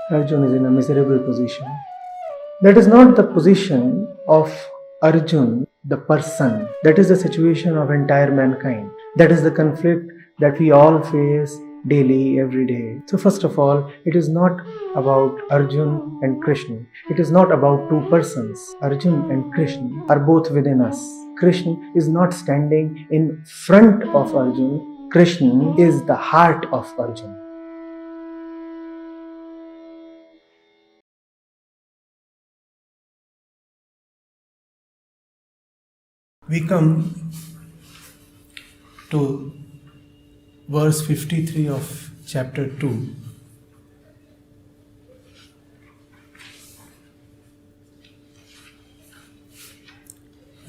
Arjun is in a miserable position. That is not the position of Arjun, the person. That is the situation of entire mankind. That is the conflict that we all face daily, every day. So first of all, it is not about Arjun and Krishna. It is not about two persons. Arjun and Krishna are both within us. Krishna is not standing in front of Arjun. Krishna is the heart of Arjun. We come to verse 53 of chapter 2.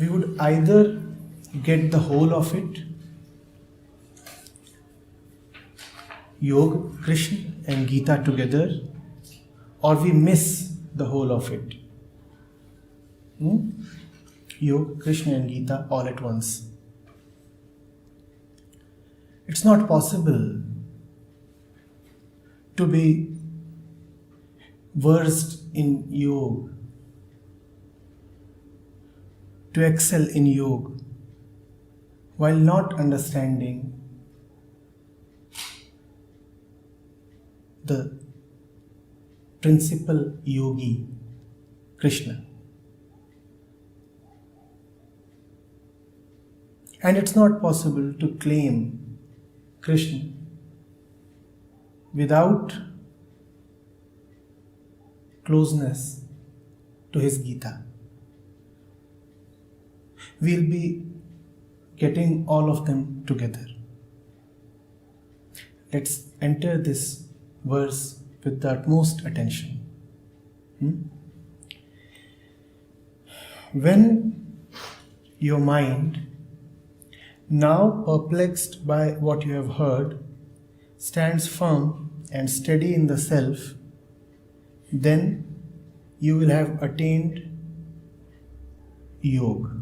We would either get the whole of it, Yoga, Krishna and Gita together, or we miss the whole of it. Yoga, Krishna and Gita all at once. It's not possible to be versed in yoga, to excel in yoga, while not understanding the principal yogi, Krishna. And it's not possible to claim Krishna without closeness to his Gita. We'll be getting all of them together. Let's enter this verse with the utmost attention. When your mind, now perplexed by what you have heard, stands firm and steady in the self, then you will have attained yoga.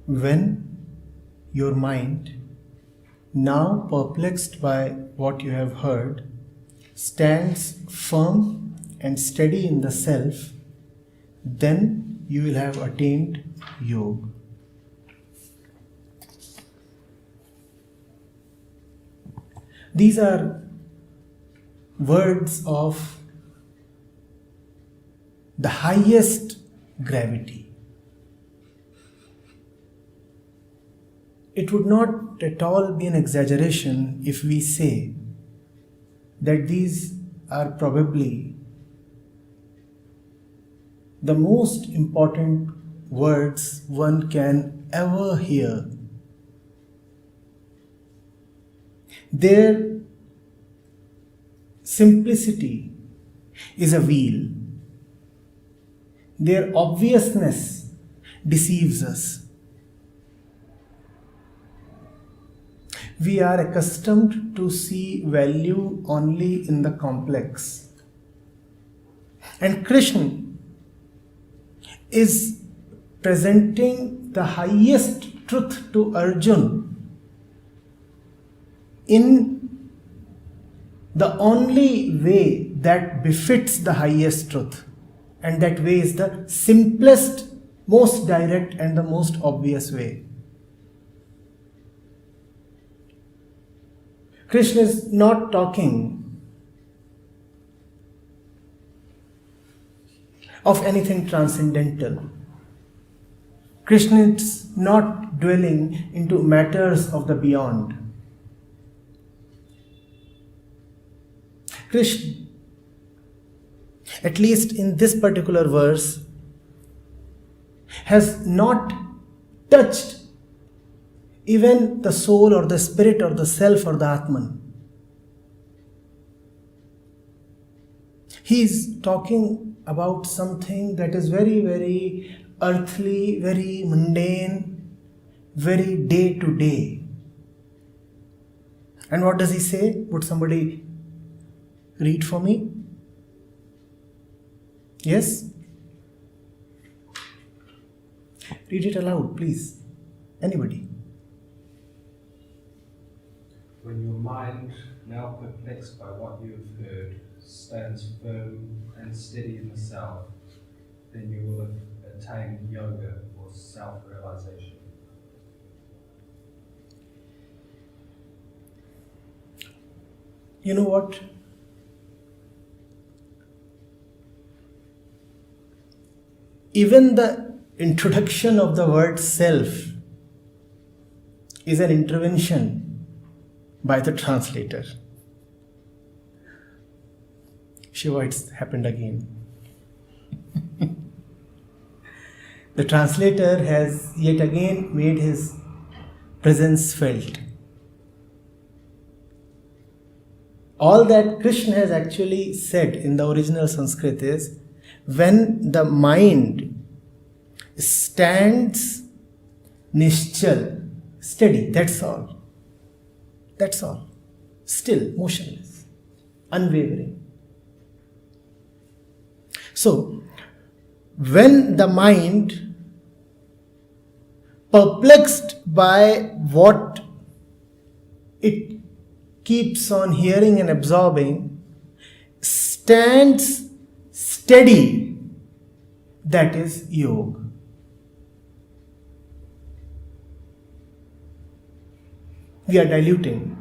When your mind, now perplexed by what you have heard, stands firm and steady in the self, then you will have attained yoga. These are words of the highest gravity. It would not at all be an exaggeration if we say that these are probably the most important words one can ever hear. Their simplicity is a wheel. Their obviousness deceives us. We are accustomed to see value only in the complex. And Krishna is presenting the highest truth to Arjun in the only way that befits the highest truth. And that way is the simplest, most direct and the most obvious way. Krishna is not talking of anything transcendental. Krishna is not dwelling into matters of the beyond. Krishna, at least in this particular verse, has not touched even the soul or the spirit or the self or the Atman. He is talking about something that is very, very earthly, very mundane, very day to day. And what does he say? Would somebody read for me? Yes? Read it aloud, please. Anybody? mind, now perplexed by what you have heard, stands firm and steady in the self, then you will have attained yoga or self-realization. You know what? Even the introduction of the word self is an intervention by the translator. Shiva, it's happened again. The translator has yet again made his presence felt. All that Krishna has actually said in the original Sanskrit is, when the mind stands nischal, steady, that's all. That's all. Still, motionless, unwavering. So, when the mind, perplexed by what it keeps on hearing and absorbing, stands steady, that is yoga. We are diluting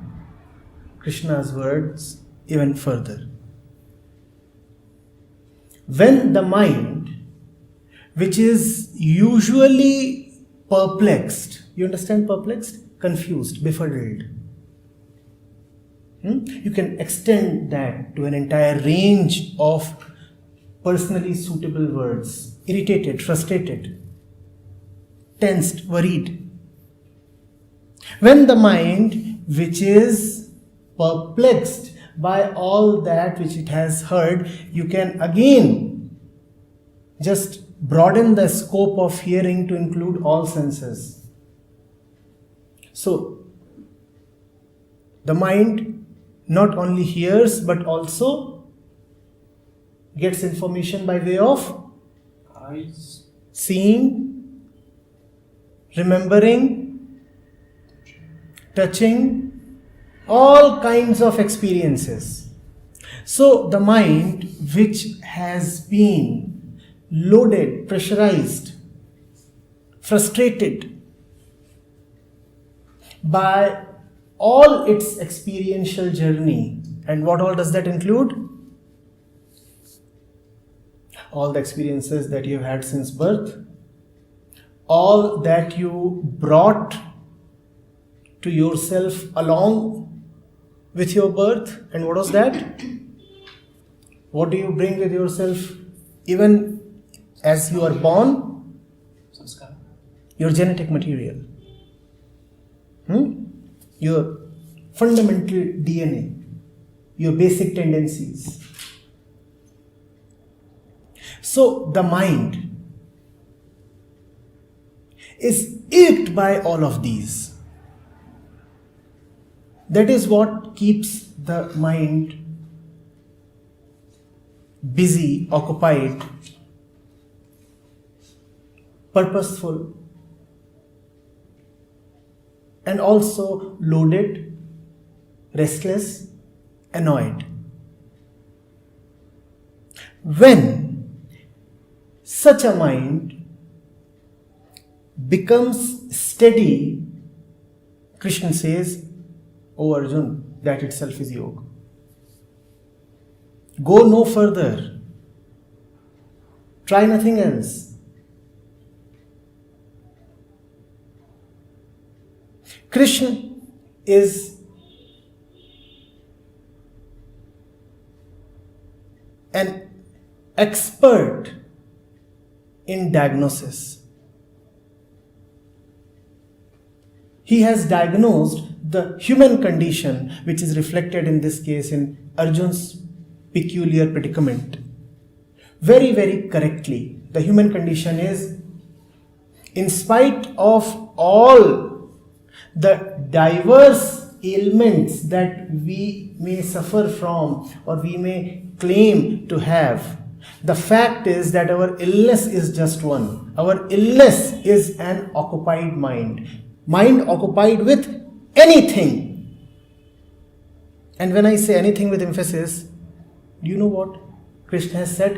Krishna's words even further. When the mind, which is usually perplexed, you understand perplexed? Confused, befuddled. You can extend that to an entire range of personally suitable words. Irritated, frustrated, tensed, worried. When the mind, which is perplexed by all that which it has heard, you can again just broaden the scope of hearing to include all senses. So, the mind not only hears but also gets information by way of Eyes, seeing, remembering, touching, all kinds of experiences. So the mind, which has been loaded, pressurized, frustrated by all its experiential journey, and what all does that include? All the experiences that you have had since birth, all that you brought to yourself along with your birth. And what was that? What do you bring with yourself even as you are born? sanskar, Your genetic material, your fundamental DNA, your basic tendencies. So the mind is ached by all of these. That is what keeps the mind busy, occupied, purposeful, and also loaded, restless, annoyed. When such a mind becomes steady, Krishna says, "O Arjun, that itself is yoga. Go no further. Try nothing else." Krishna is an expert in diagnosis. He has diagnosed the human condition, which is reflected in this case in Arjun's peculiar predicament, very, very correctly. The human condition is, in spite of all the diverse ailments that we may suffer from or we may claim to have, the fact is that our illness is just one. Our illness is an occupied mind. Mind occupied with anything. And when I say anything with emphasis, do you know what Krishna has said?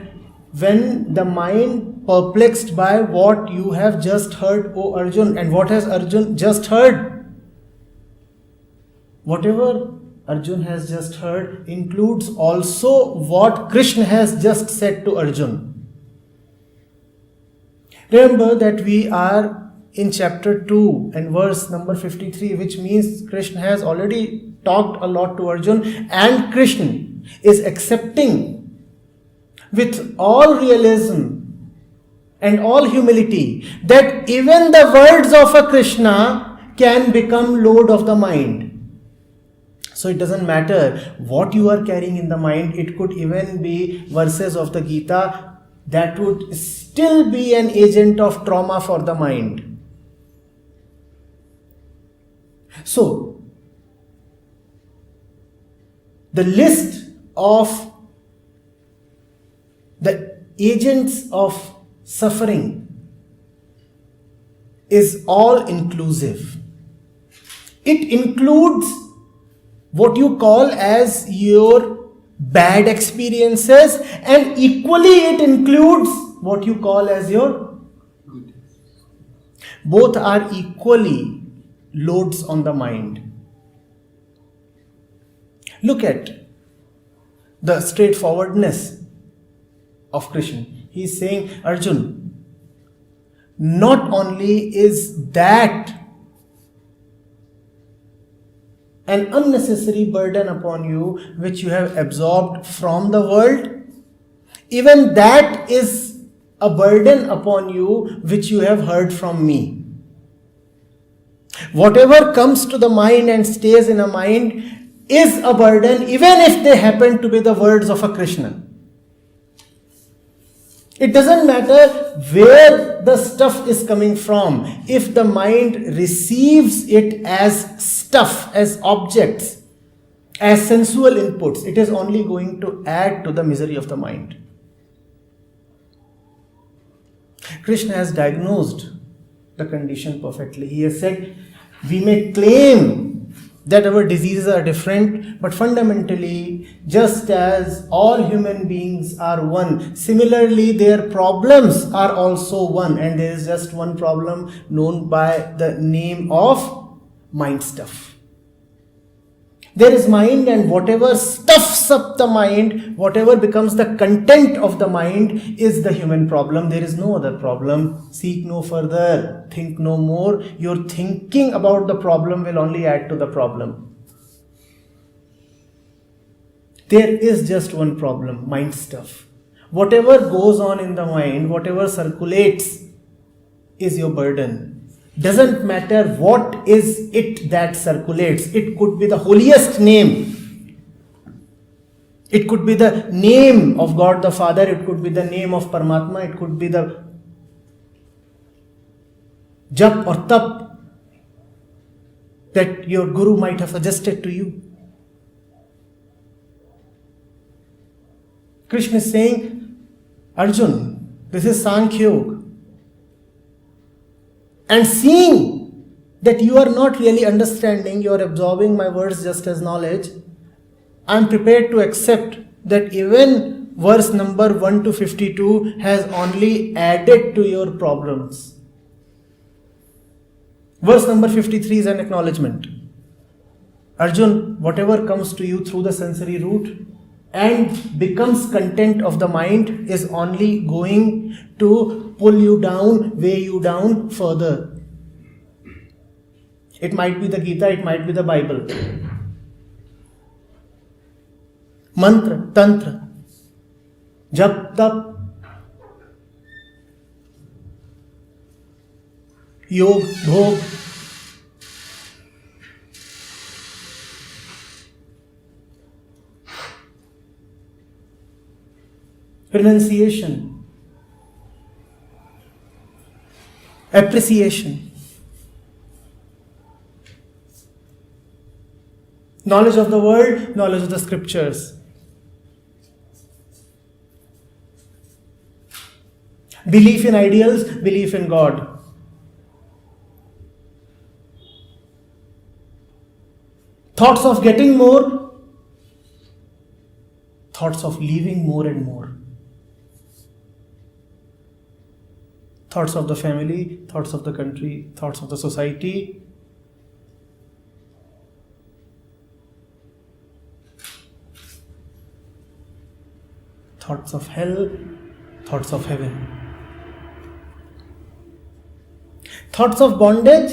When the mind perplexed by what you have just heard, O Arjun, and what has Arjun just heard? Whatever Arjun has just heard includes also what Krishna has just said to Arjun. Remember that we are in chapter 2 and verse number 53, which means Krishna has already talked a lot to Arjun, and Krishna is accepting with all realism and all humility that even the words of a Krishna can become load of the mind. So it doesn't matter what you are carrying in the mind. It could even be verses of the Gita that would still be an agent of trauma for the mind. So the list of the agents of suffering is all inclusive. It includes what you call as your bad experiences, and equally it includes what you call as your good. Both are equally loads on the mind. Look at the straightforwardness of Krishna. He is saying, Arjun, not only is that an unnecessary burden upon you which you have absorbed from the world, even that is a burden upon you which you have heard from me. Whatever comes to the mind and stays in a mind is a burden, even if they happen to be the words of a Krishna. It doesn't matter where the stuff is coming from. If the mind receives it as stuff, as objects, as sensual inputs, it is only going to add to the misery of the mind. Krishna has diagnosed the condition perfectly. He has said, we may claim that our diseases are different, but fundamentally, just as all human beings are one, similarly their problems are also one, and there is just one problem known by the name of mind stuff. There is mind, and whatever stuffs up the mind, whatever becomes the content of the mind is the human problem. There is no other problem. Seek no further, think no more. Your thinking about the problem will only add to the problem. There is just one problem, mind stuff. Whatever goes on in the mind, whatever circulates is your burden. Doesn't matter what is it that circulates. It could be the holiest name. It could be the name of God the Father. It could be the name of Paramatma. It could be the jap or tap that your guru might have suggested to you. Krishna is saying, Arjun, this is Sankhya Yoga. And seeing that you are not really understanding, you are absorbing my words just as knowledge, I am prepared to accept that even verse number 1 to 52 has only added to your problems. Verse number 53 is an acknowledgement. Arjun, whatever comes to you through the sensory route and becomes content of the mind is only going to pull you down, weigh you down further. It might be the Gita, it might be the Bible. Mantra, Tantra, Jap, Tap, Yog, Bhog. Renunciation, appreciation, knowledge of the world, knowledge of the scriptures, belief in ideals, belief in God, thoughts of getting more, thoughts of leaving more and more. Thoughts of the family, thoughts of the country, thoughts of the society. Thoughts of hell, thoughts of heaven. Thoughts of bondage,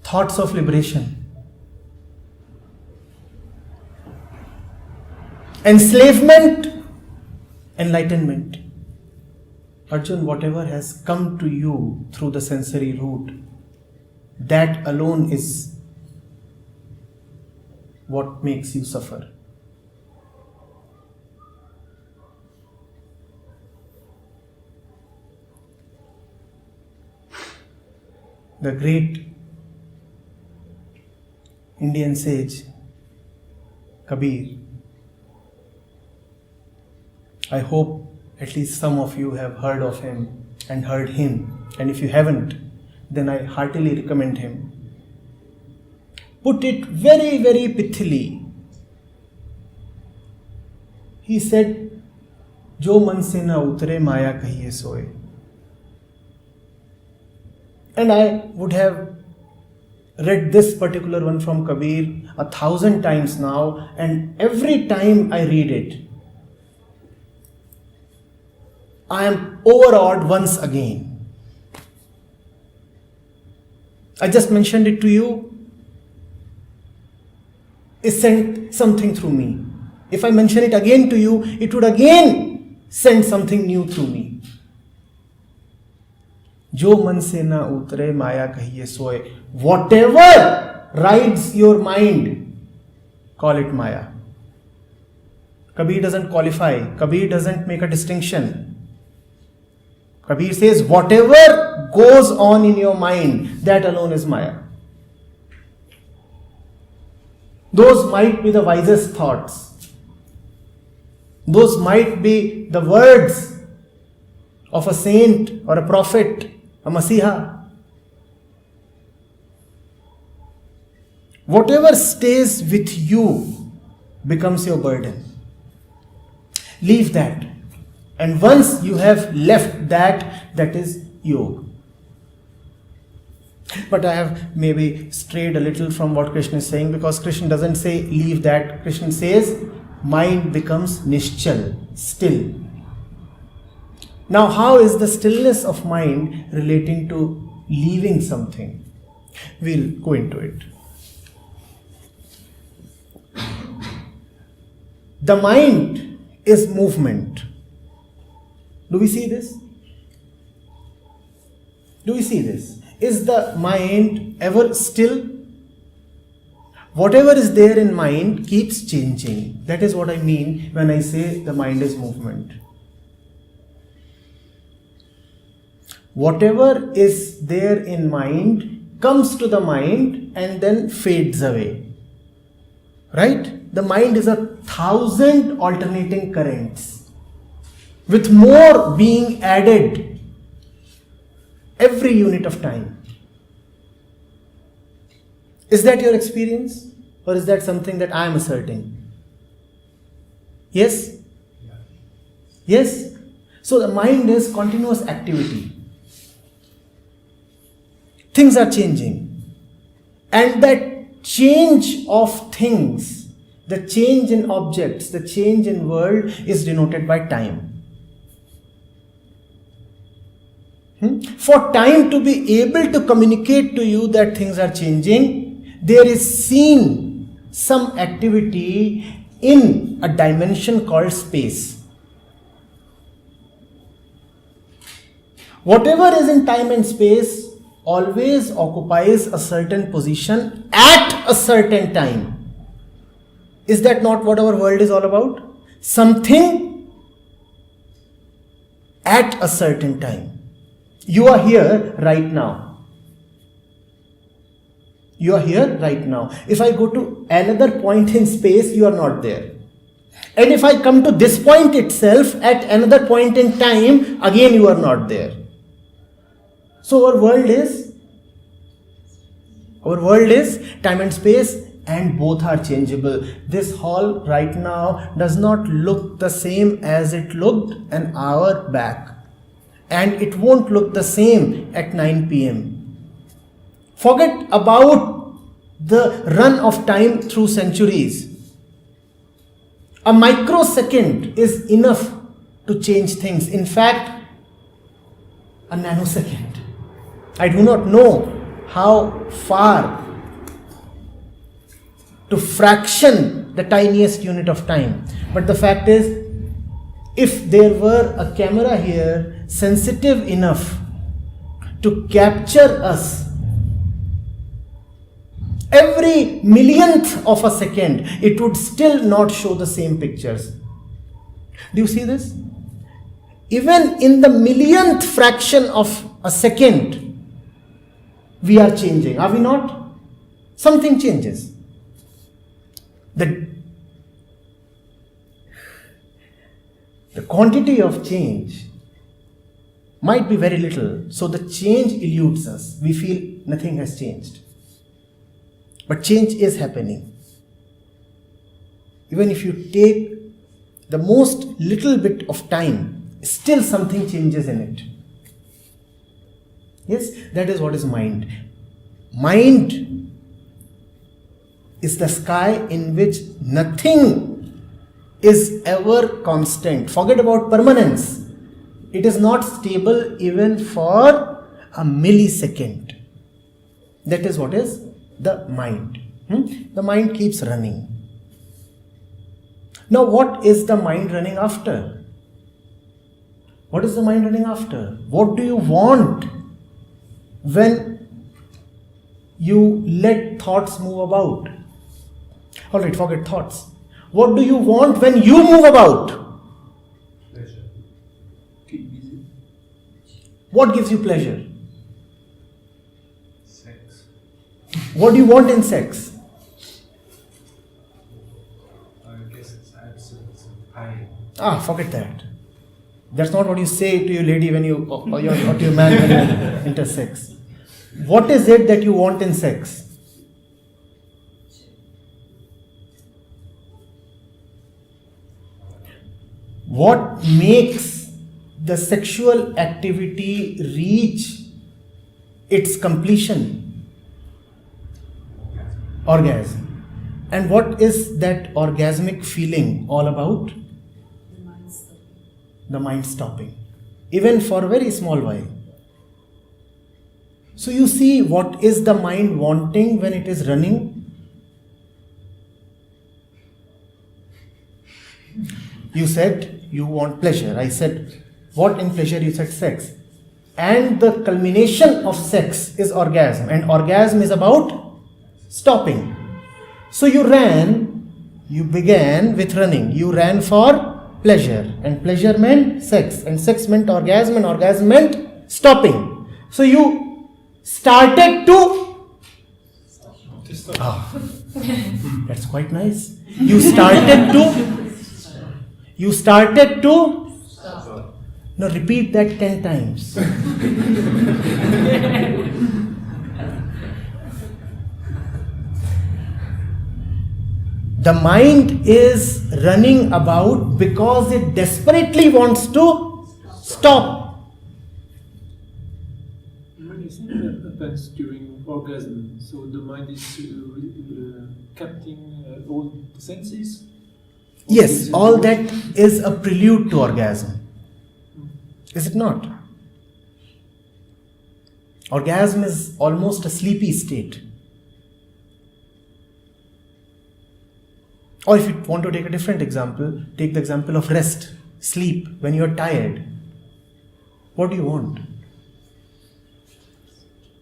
thoughts of liberation. Enslavement, enlightenment. Arjun, whatever has come to you through the sensory route, that alone is what makes you suffer. The great Indian sage Kabir, I hope at least some of you have heard of him and heard him, and if you haven't, then I heartily recommend him. Put it very, very pithily. He said, "Jo man se na utre maya kahiye soye." And I would have read this particular one from Kabir 1,000 times now, and every time I read it, I am overawed once again. I just mentioned it to you. It sent something through me. If I mention it again to you, it would again send something new through me. Jo man se na utre maya kahiye soye. Whatever rides your mind, call it maya. Kabir doesn't qualify. Kabir doesn't make a distinction. Kabir says, whatever goes on in your mind, that alone is maya. Those might be the wisest thoughts. Those might be the words of a saint or a prophet, a Masiha. Whatever stays with you becomes your burden. Leave that. And once you have left that, that is yoga. But I have maybe strayed a little from what Krishna is saying, because Krishna doesn't say leave that. Krishna says mind becomes nischal, still. Now, how is the stillness of mind relating to leaving something? We'll go into it. The mind is movement. Do we see this? Do we see this? Is the mind ever still? Whatever is there in mind keeps changing. That is what I mean when I say the mind is movement. Whatever is there in mind comes to the mind and then fades away. Right? The mind is 1,000 alternating currents, with more being added every unit of time. Is that your experience? Or is that something that I am asserting? Yes? Yes? So the mind is continuous activity. Things are changing. And that change of things, the change in objects, the change in world is denoted by time. For time to be able to communicate to you that things are changing, there is seen some activity in a dimension called space. Whatever is in time and space always occupies a certain position at a certain time. Is that not what our world is all about? Something at a certain time. You are here right now. You are here right now. If I go to another point in space, you are not there. And if I come to this point itself at another point in time, again you are not there. So our world is time and space and both are changeable. This hall right now does not look the same as it looked an hour back, and it won't look the same at 9 p.m. Forget about the run of time through centuries. A microsecond is enough to change things. In fact, a nanosecond. I do not know how far to fraction the tiniest unit of time. But the fact is, if there were a camera here sensitive enough to capture us every millionth of a second, it would still not show the same pictures. Do you see this? Even in the millionth fraction of a second, we are changing, are we not? Something changes. The quantity of change might be very little, so the change eludes us. We feel nothing has changed. But change is happening. Even if you take the most little bit of time, still something changes in it. Yes, that is what is mind. Mind is the sky in which nothing is ever constant. Forget about permanence. It is not stable even for a millisecond. That is what is the mind. The mind keeps running. Now, what is the mind running after? What is the mind running after? What do you want when you let thoughts move about? Alright, forget thoughts. What do you want when you move about? Pleasure. Keep busy. What gives you pleasure? Sex. What do you want in sex? I guess it's absence of pain. Forget that. That's not what you say to your lady when you, or to your man when you enter sex. What is it that you want in sex? What makes the sexual activity reach its completion? Orgasm. And what is that orgasmic feeling all about? The mind stopping. Even for a very small while. So you see, what is the mind wanting when it is running? You said you want pleasure. I said, what in pleasure? You said sex. And the culmination of sex is orgasm. And orgasm is about stopping. So you began with running. You ran for pleasure. And pleasure meant sex. And sex meant orgasm. And orgasm meant stopping. So you started to... That's quite nice. You started to... Now repeat that 10 times. The mind is running about because it desperately wants to stop. When you think that happens during orgasm, so the mind is capturing all the senses? Yes, all that is a prelude to orgasm. Is it not? Orgasm is almost a sleepy state. Or if you want to take a different example, take the example of rest, sleep, when you are tired. What do you want?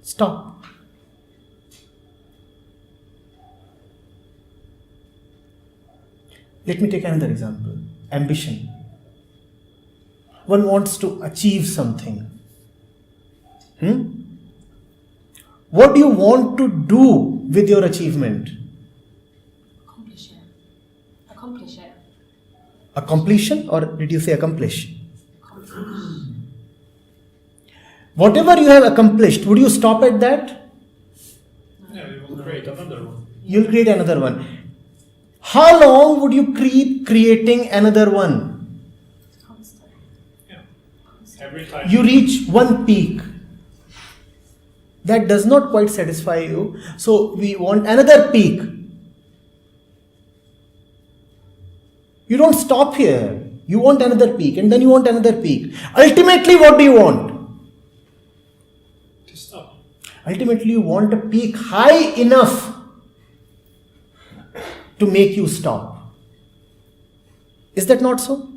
Stop. Let me take another example. Ambition. One wants to achieve something. What do you want to do with your achievement? Accomplish it. A completion, or did you say accomplish? Whatever you have accomplished, would you stop at that? Yeah, we will create another one. You'll create another one. How long would you keep creating another one? Constant. Every time. You reach one peak. That does not quite satisfy you. So we want another peak. You don't stop here. You want another peak and then you want another peak. Ultimately, what do you want? To stop. Ultimately, you want a peak high enough to make you stop. Is that not so?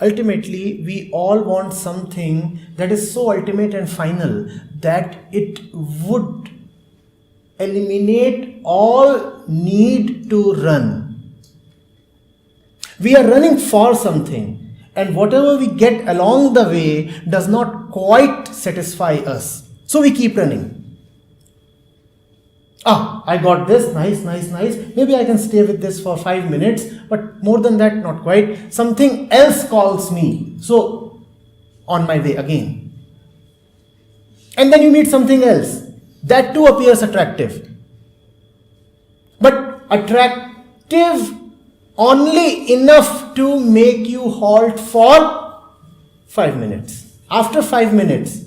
Ultimately, we all want something that is so ultimate and final that it would eliminate all need to run. We are running for something, and whatever we get along the way does not quite satisfy us. So we keep running. I got this, nice. Maybe I can stay with this for 5 minutes, but more than that, not quite. Something else calls me. So, on my way again. And then you meet something else. That too appears attractive. But attractive only enough to make you halt for 5 minutes. After 5 minutes,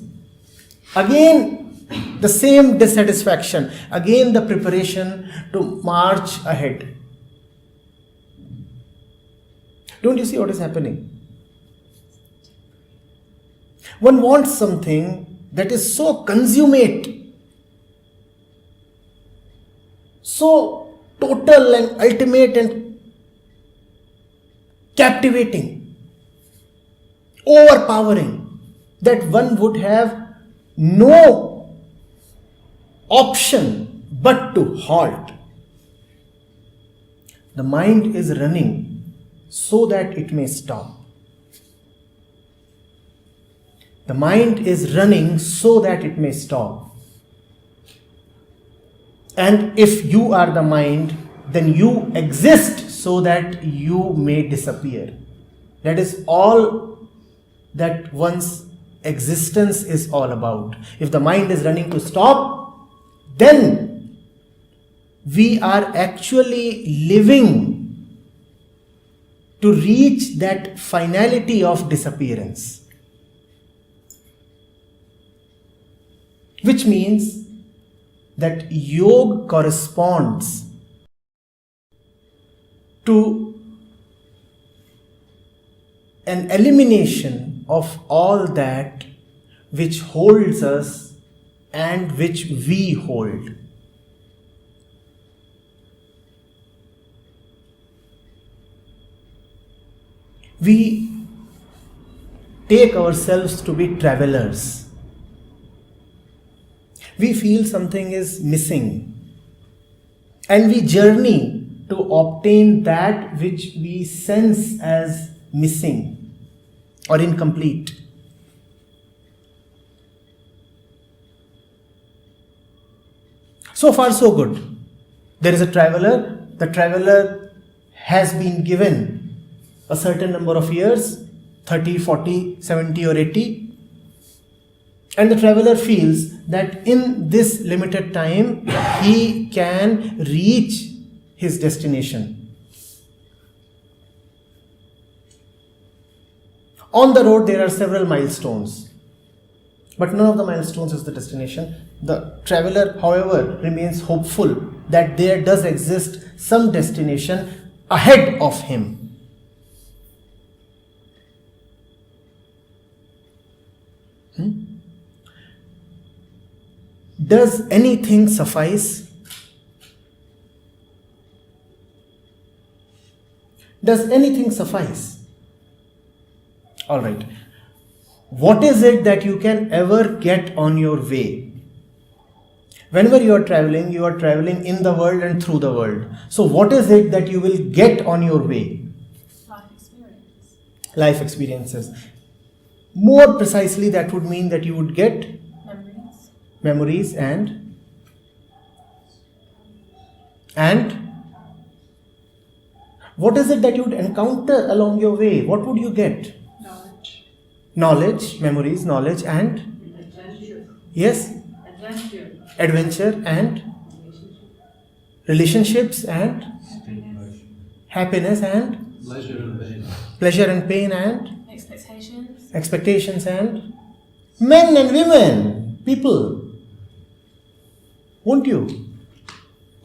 again the same dissatisfaction, again the preparation to march ahead. Don't you see what is happening? One wants something that is so consummate, so total and ultimate and captivating, overpowering, that one would have no option but to halt. The mind is running so that it may stop. The mind is running so that it may stop. And if you are the mind, then you exist so that you may disappear. That is all that one's existence is all about. If the mind is running to stop, then we are actually living to reach that finality of disappearance. Which means that yoga corresponds to an elimination of all that which holds us and which we hold. We take ourselves to be travelers. We feel something is missing and we journey to obtain that which we sense as missing or incomplete. So far so good. There is a traveler. The traveler has been given a certain number of years, 30, 40, 70 or 80. And the traveler feels that in this limited time, he can reach his destination. On the road, there are several milestones, but none of the milestones is the destination. The traveler, however, remains hopeful that there does exist some destination ahead of him. Does anything suffice? Does anything suffice? All right. What is it that you can ever get on your way? Whenever you are traveling in the world and through the world. So what is it that you will get on your way? Life experience. Life experiences. More precisely, that would mean that you would get memories and what is it that you would encounter along your way? What would you get? Knowledge, memories, knowledge and Adventure. yes, adventure and relationships and happiness and pleasure and pain, and expectations and men and women, people. Won't you?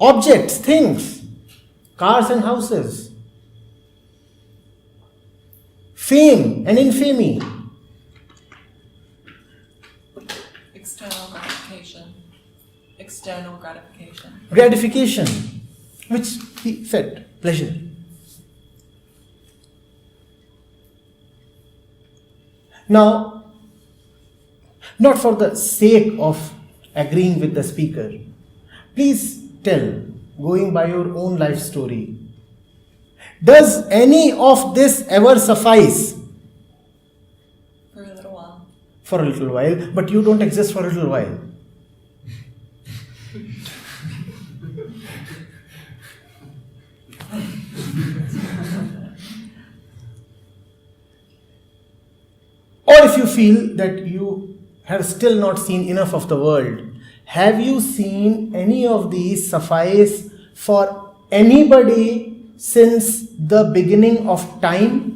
Objects, things, cars and houses, fame and infamy, external gratification, gratification, which he fed, pleasure. Now, not for the sake of agreeing with the speaker, please tell, going by your own life story, does any of this ever suffice? for a little while. For a little while, but you don't exist for a little while. Or if you feel that you have still not seen enough of the world, have you seen any of these suffice for anybody since the beginning of time?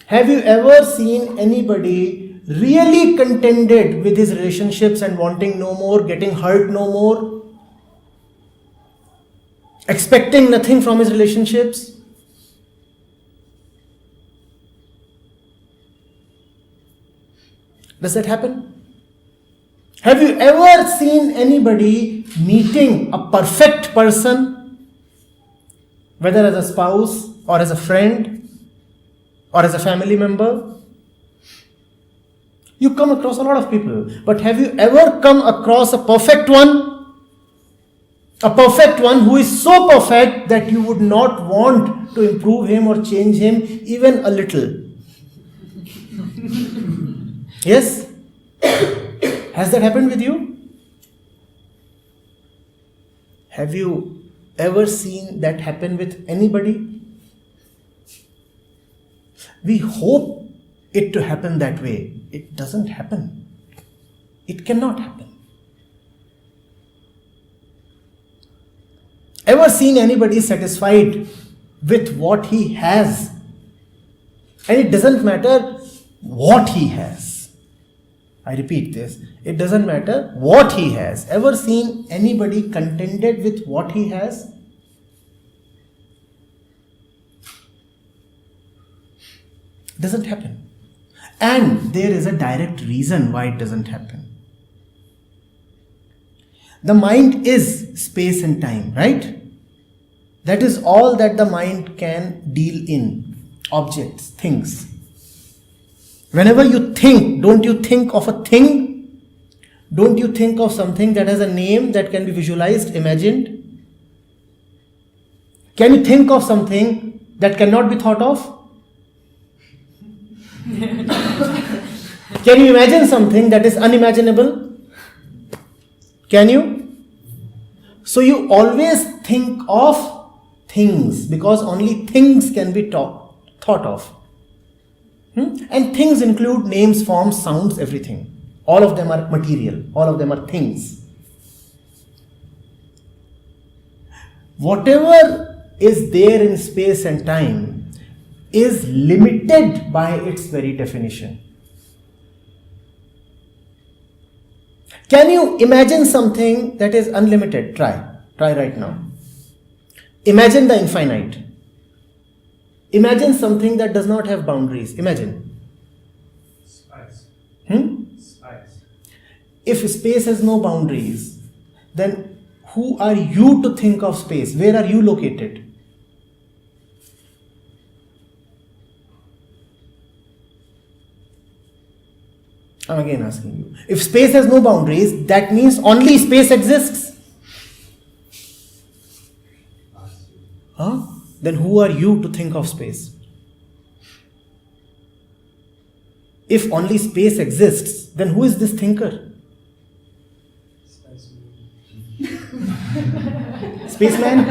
Have you ever seen anybody really contented with his relationships and wanting no more, getting hurt no more, expecting nothing from his relationships? Does that happen? Have you ever seen anybody meeting a perfect person, whether as a spouse or as a friend or as a family member? You come across a lot of people, but have you ever come across a perfect one? A perfect one who is so perfect that you would not want to improve him or change him even a little. Yes? Has that happened with you? Have you ever seen that happen with anybody? We hope it to happen that way. It doesn't happen. It cannot happen. Ever seen anybody satisfied with what he has? And it doesn't matter what he has. I repeat this. It doesn't matter what he has. Ever seen anybody contented with what he has? Doesn't happen. And there is a direct reason why it doesn't happen. The mind is space and time, right? That is all that the mind can deal in. Objects, things. Whenever you think, don't you think of a thing? Don't you think of something that has a name that can be visualized, imagined? Can you think of something that cannot be thought of? Can you imagine something that is unimaginable? Can you? So you always think of things because only things can be thought of. And things include names, forms, sounds, everything. All of them are material. All of them are things. Whatever is there in space and time is limited by its very definition. Can you imagine something that is unlimited? Try right now. Imagine the infinite. Imagine something that does not have boundaries. Imagine. Space. Space. If space has no boundaries, then who are you to think of space? Where are you located? I'm again asking you. If space has no boundaries, that means only space exists. Huh? Then who are you to think of space? If only space exists, then who is this thinker? Spaceman?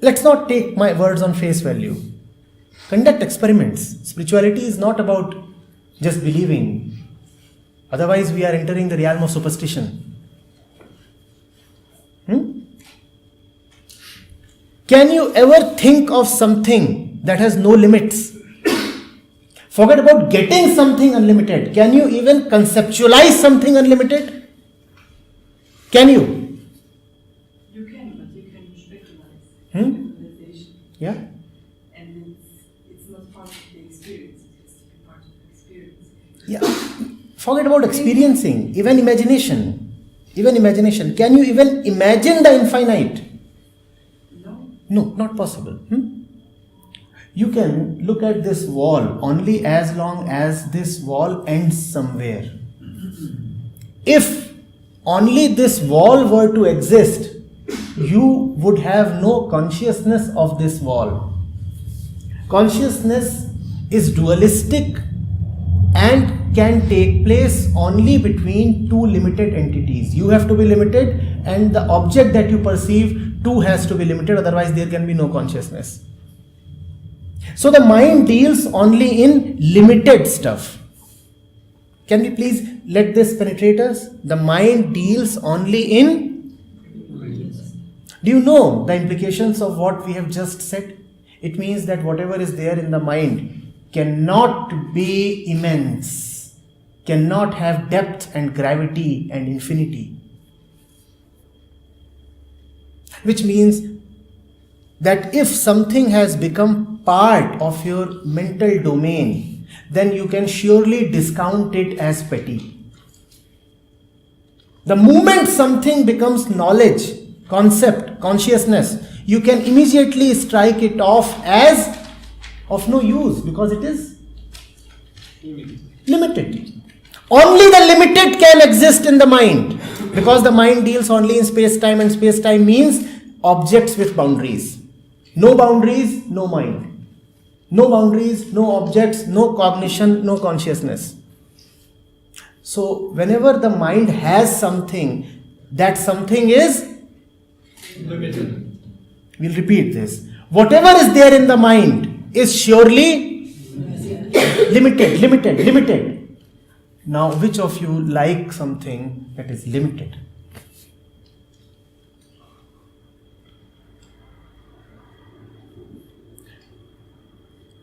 Let's not take my words on face value. Conduct experiments. Spirituality is not about just believing. Otherwise, we are entering the realm of superstition. Can you ever think of something that has no limits? Forget about getting something unlimited. Can you even conceptualize something unlimited? Can you? You can, but you can visualize. Visualization. Yeah. And it's not part of the experience. It has to be part of the experience. Yeah. Forget about experiencing. Even imagination. Can you even imagine the infinite? No, not possible. You can look at this wall only as long as this wall ends somewhere. If only this wall were to exist, you would have no consciousness of this wall. Consciousness is dualistic and can take place only between two limited entities. You have to be limited and the object that you perceive too has to be limited, otherwise there can be no consciousness. So the mind deals only in limited stuff. Can we please let this penetrate us? The mind deals only in... Do you know the implications of what we have just said? It means that whatever is there in the mind cannot be immense, cannot have depth and gravity and infinity. Which means that if something has become part of your mental domain, then you can surely discount it as petty. The moment something becomes knowledge, concept, consciousness, you can immediately strike it off as of no use because it is limited. Only the limited can exist in the mind because the mind deals only in space-time, and space-time means objects with boundaries. No boundaries, no mind. No boundaries, no objects, no cognition, no consciousness. So whenever the mind has something, that something is Limited. We'll repeat this. Whatever is there in the mind is surely limited. Now, which of you like something that is limited?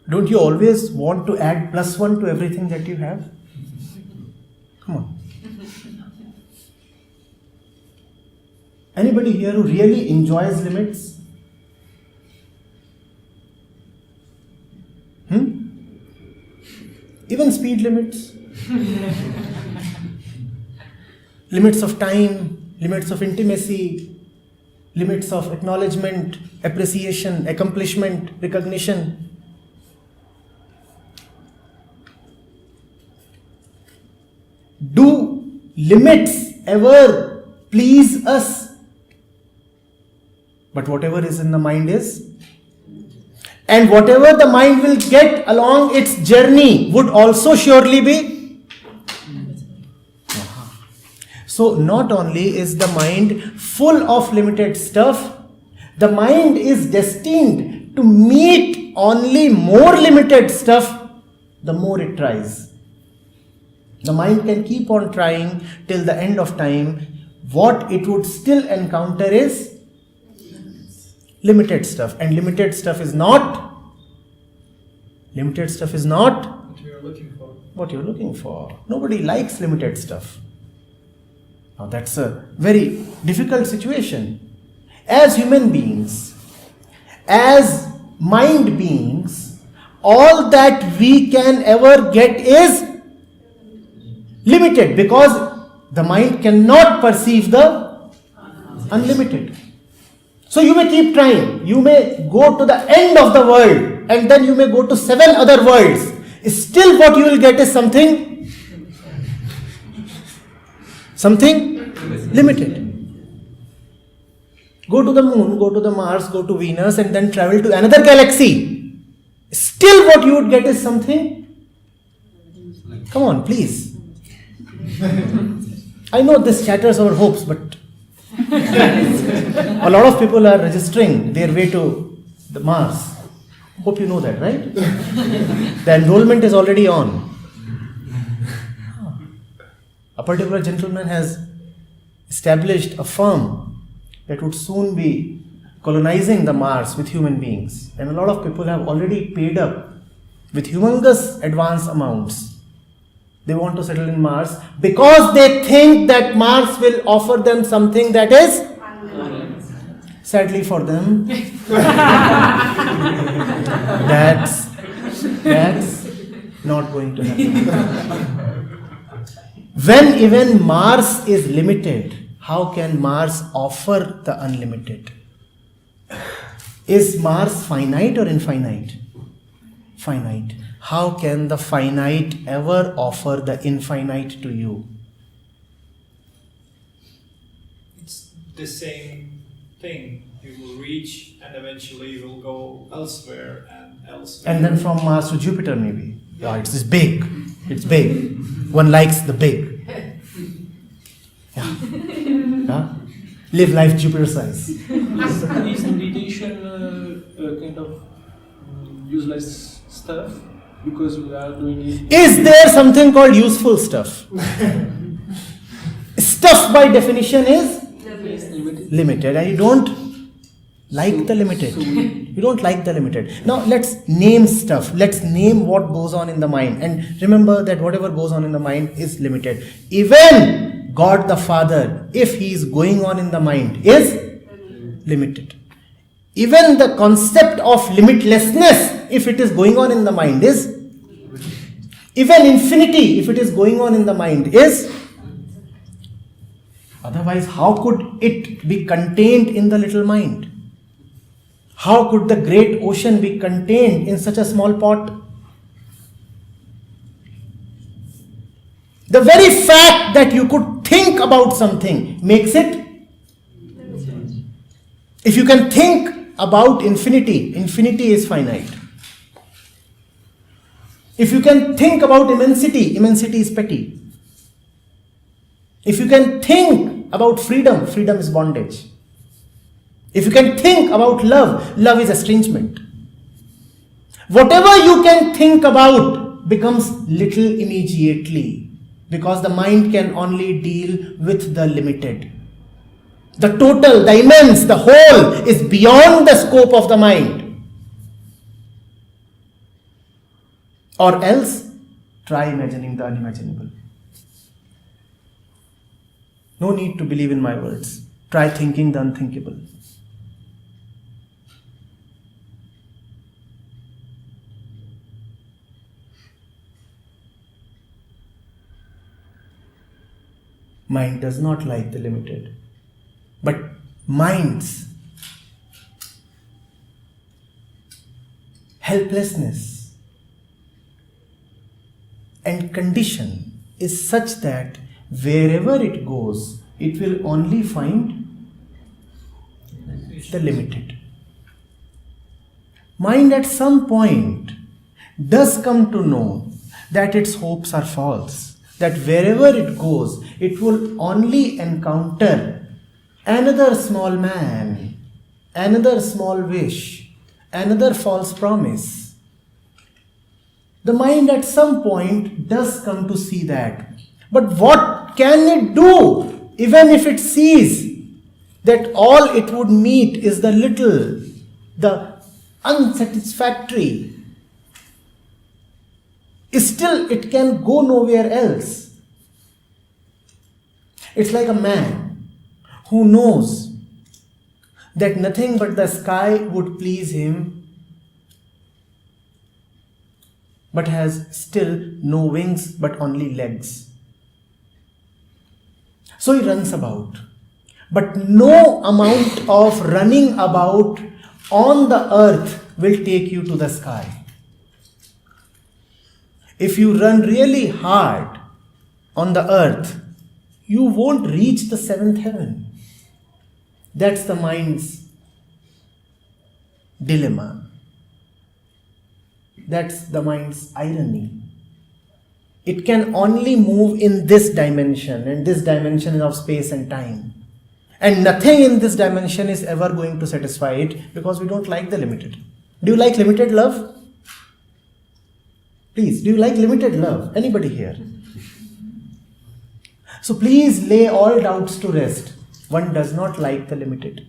Don't you always want to add +1 to everything that you have? Come on. Anybody here who really enjoys limits? Even speed limits? Limits of time, limits of intimacy, limits of acknowledgement, appreciation, accomplishment, recognition. Do limits ever please us? But whatever is in the mind is. And whatever the mind will get along its journey would also surely be. So not only is the mind full of limited stuff, the mind is destined to meet only more limited stuff the more it tries. The mind can keep on trying till the end of time. What it would still encounter is limited stuff. And limited stuff is not what you're looking for. Nobody likes limited stuff. Now that's a very difficult situation. As human beings, as mind beings, all that we can ever get is limited because the mind cannot perceive the unlimited. So you may keep trying. You may go to the end of the world and then you may go to 7 other worlds. Still what you will get is something limited. Go to the moon, go to the Mars, go to Venus and then travel to another galaxy. Still what you would get is something. Come on, please. I know this shatters our hopes, but a lot of people are registering their way to the Mars. Hope you know that, right? The enrollment is already on. A particular gentleman has established a firm that would soon be colonizing the Mars with human beings. And a lot of people have already paid up with humongous advance amounts. They want to settle in Mars because they think that Mars will offer them something that is, sadly for them, that's not going to happen. When even Mars is limited, how can Mars offer the unlimited? Is Mars finite or infinite? Finite. How can the finite ever offer the infinite to you? It's the same thing. You will reach and eventually you will go elsewhere and elsewhere. And then from Mars to Jupiter maybe. Yeah, it's big. It's big. One likes the big. Yeah. Live life Jupiter size. Is meditation kind of useless stuff because we are doing it? Is there something called useful stuff? Stuff by definition is limited, and you don't like the limited. You don't like the limited. Now let's name stuff. Let's name what goes on in the mind. And remember that whatever goes on in the mind is limited. Even God the Father, if He is going on in the mind, is limited. Even the concept of limitlessness, if it is going on in the mind, is. Even infinity, if it is going on in the mind, is. Otherwise, how could it be contained in the little mind? How could the great ocean be contained in such a small pot? The very fact that you could think about something makes it. If you can think about infinity, infinity is finite. If you can think about immensity, immensity is petty. If you can think about freedom, freedom is bondage. If you can think about love, love is estrangement. Whatever you can think about becomes little immediately, because the mind can only deal with the limited. The total, the immense, the whole is beyond the scope of the mind. Or else, try imagining the unimaginable. No need to believe in my words. Try thinking the unthinkable. Mind does not like the limited. But mind's helplessness and condition is such that wherever it goes, it will only find the limited. Mind at some point does come to know that its hopes are false. That wherever it goes, it will only encounter another small man, another small wish, another false promise. The mind at some point does come to see that. But what can it do, even if it sees that all it would meet is the little, the unsatisfactory? Still, it can go nowhere else. It's like a man who knows that nothing but the sky would please him, but has still no wings but only legs. So he runs about. But no amount of running about on the earth will take you to the sky. If you run really hard on the earth, you won't reach the seventh heaven. That's the mind's dilemma. That's the mind's irony. It can only move in this dimension, and this dimension is of space and time. And nothing in this dimension is ever going to satisfy it, because we don't like the limited. Do you like limited love? Please, do you like limited love? Anybody here? So please lay all doubts to rest. One does not like the limited.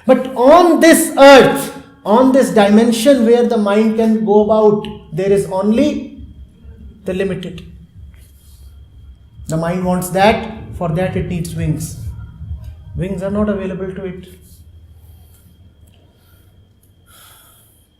But on this earth, on this dimension where the mind can go about, there is only the limited. The mind wants that, for that it needs wings. Wings are not available to it.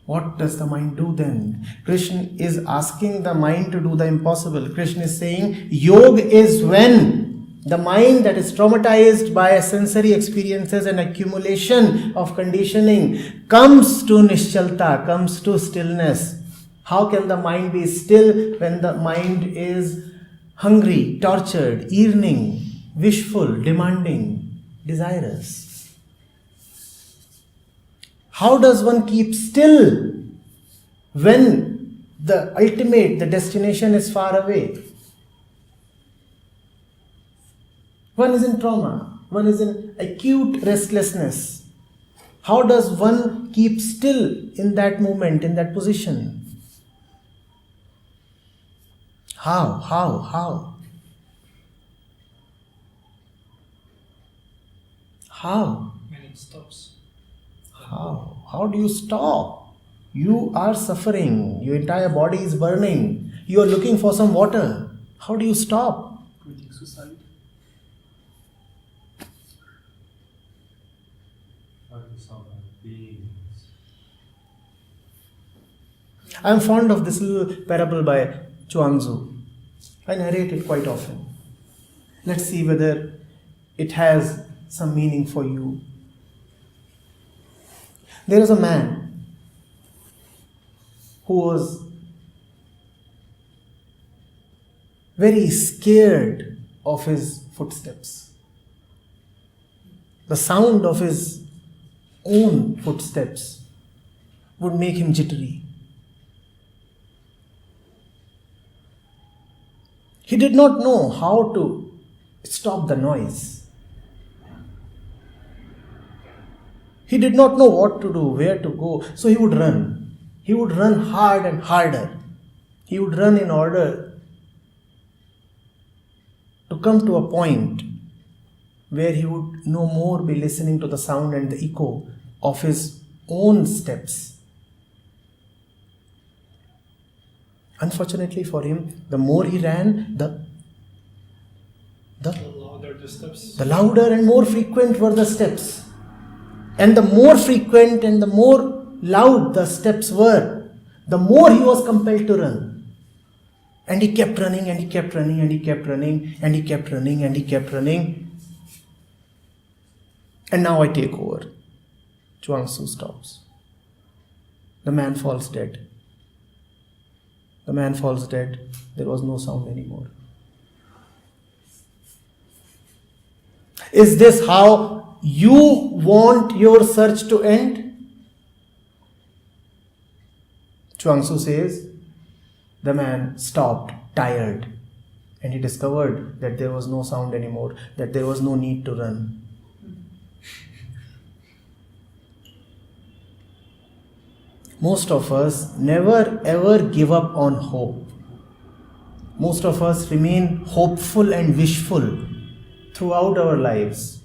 What does the mind do then? Krishna is asking the mind to do the impossible. Krishna is saying, yoga is when the mind that is traumatized by sensory experiences and accumulation of conditioning comes to nischalta, comes to stillness. How can the mind be still when the mind is hungry, tortured, yearning, wishful, demanding, desirous? How does one keep still when the ultimate, the destination is far away? One is in trauma, one is in acute restlessness. How does one keep still in that moment, in that position? How? How? When it stops. How? How do you stop? You are suffering. Your entire body is burning. You are looking for some water. How do you stop? Committing suicide. Focus on the beings. I am fond of this little parable by Chuangzu. I narrate it quite often. Let's see whether it has some meaning for you. There is a man who was very scared of his footsteps. The sound of his own footsteps would make him jittery. He did not know how to stop the noise. He did not know what to do, where to go, so he would run. He would run hard and harder. He would run in order to come to a point where he would no more be listening to the sound and the echo of his own steps. Unfortunately for him, the more he ran, the louder the steps. The louder and more frequent were the steps. And the more frequent and the more loud the steps were, the more he was compelled to run. And he kept running and he kept running and he kept running and he kept running and he kept running. And now I take over. Chuangzu stops. The man falls dead. The man falls dead. There was no sound anymore. Is this how you want your search to end? Chuangzu says, the man stopped, tired, and he discovered that there was no sound anymore, that there was no need to run. Most of us never ever give up on hope. Most of us remain hopeful and wishful throughout our lives.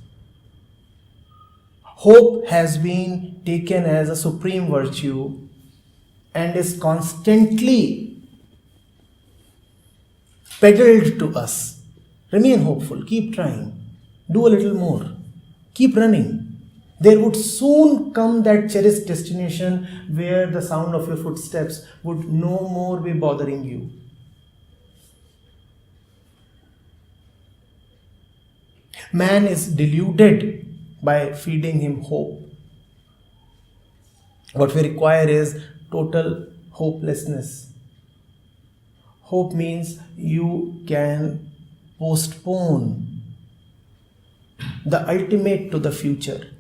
Hope has been taken as a supreme virtue and is constantly peddled to us. Remain hopeful, keep trying, do a little more, keep running. There would soon come that cherished destination where the sound of your footsteps would no more be bothering you. Man is deluded by feeding him hope. What we require is total hopelessness. Hope means you can postpone the ultimate to the future.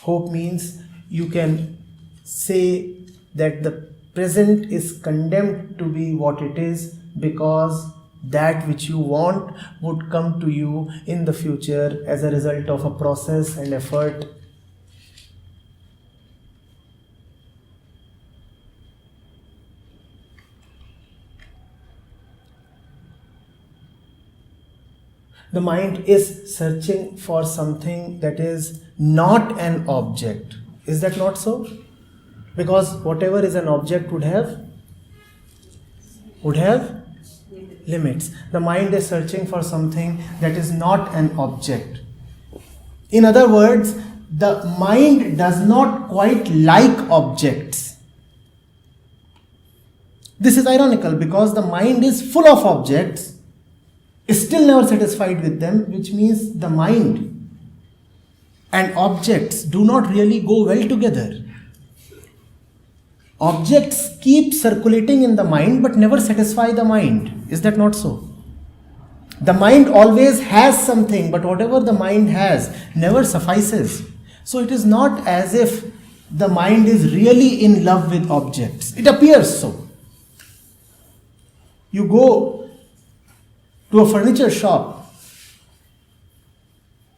Hope means you can say that the present is condemned to be what it is because that which you want would come to you in the future as a result of a process and effort. The mind is searching for something that is not an object. Is that not so? Because whatever is an object would have limits. The mind is searching for something that is not an object. In other words, the mind does not quite like objects. This is ironical because the mind is full of objects, is still never satisfied with them, which means the mind and objects do not really go well together. Objects keep circulating in the mind but never satisfy the mind. Is that not so? The mind always has something, but whatever the mind has never suffices. So it is not as if the mind is really in love with objects. It appears so. You go to a furniture shop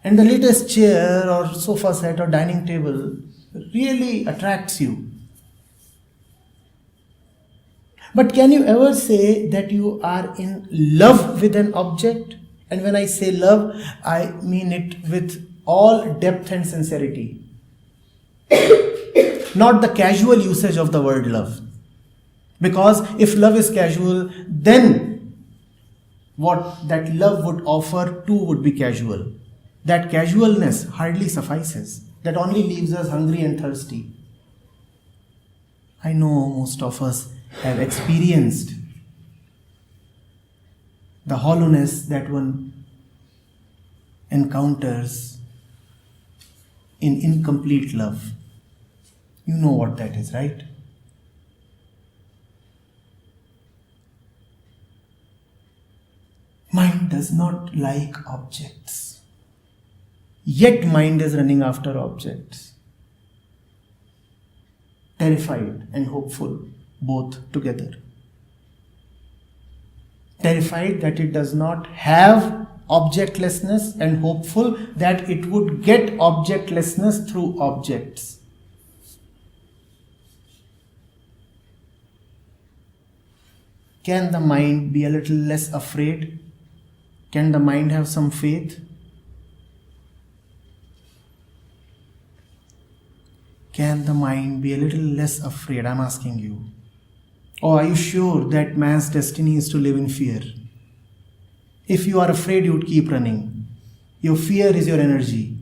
and the latest chair or sofa set or dining table really attracts you. But can you ever say that you are in love with an object? And when I say love, I mean it with all depth and sincerity. Not the casual usage of the word love. Because if love is casual, then what that love would offer too would be casual. That casualness hardly suffices. That only leaves us hungry and thirsty. I know most of us have experienced the hollowness that one encounters in incomplete love. You know what that is, right? Mind does not like objects. Yet mind is running after objects. Terrified and hopeful, both together. Terrified that it does not have objectlessness and hopeful that it would get objectlessness through objects. Can the mind be a little less afraid? Can the mind have some faith? Can the mind be a little less afraid? I'm asking you. Or are you sure that man's destiny is to live in fear? If you are afraid, you would keep running. Your fear is your energy.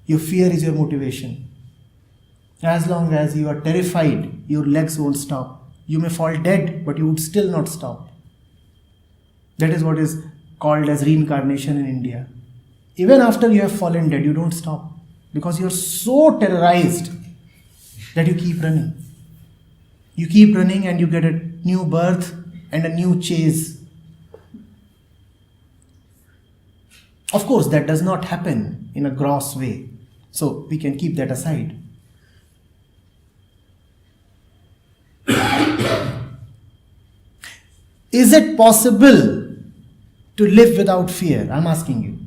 Your fear is your motivation. As long as you are terrified, your legs won't stop. You may fall dead, but you would still not stop. That is what is called as reincarnation in India. Even after you have fallen dead, you don't stop. Because you are so terrorized that you keep running. You keep running and you get a new birth and a new chase. Of course, that does not happen in a gross way. So we can keep that aside. Is it possible to live without fear? I'm asking you.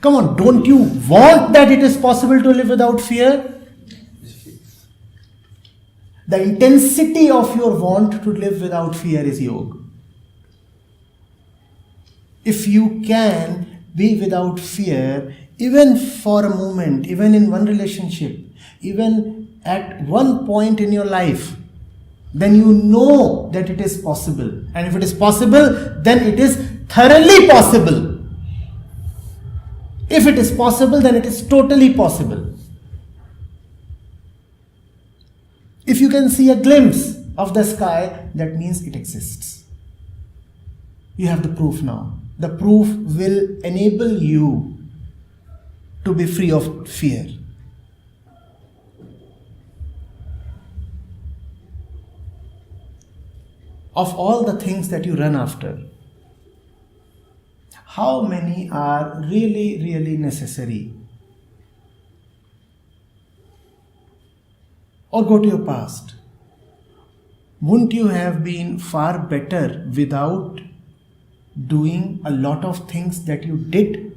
Come on, don't you want that it is possible to live without fear? The intensity of your want to live without fear is yoga. If you can be without fear, even for a moment, even in one relationship, even at one point in your life, then you know that it is possible. And if it is possible, then it is thoroughly possible. If it is possible, then it is totally possible. If you can see a glimpse of the sky, that means it exists. You have the proof now. The proof will enable you to be free of fear. Of all the things that you run after, how many are really, really necessary? Or go to your past. Wouldn't you have been far better without doing a lot of things that you did?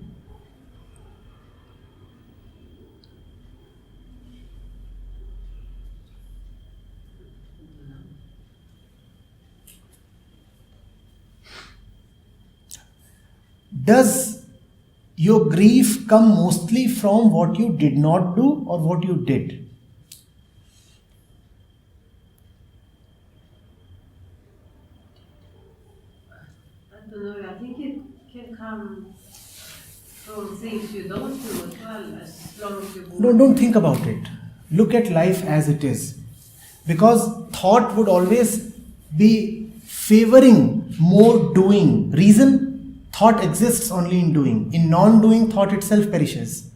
does your grief come mostly from what you did not do or what you did? I don't know, I think it can come from things you don't do as well, as long as you No, don't think about it. Look at life as it is. Because thought would always be favoring more doing. Reason? Thought exists only in doing. In non-doing, thought itself perishes.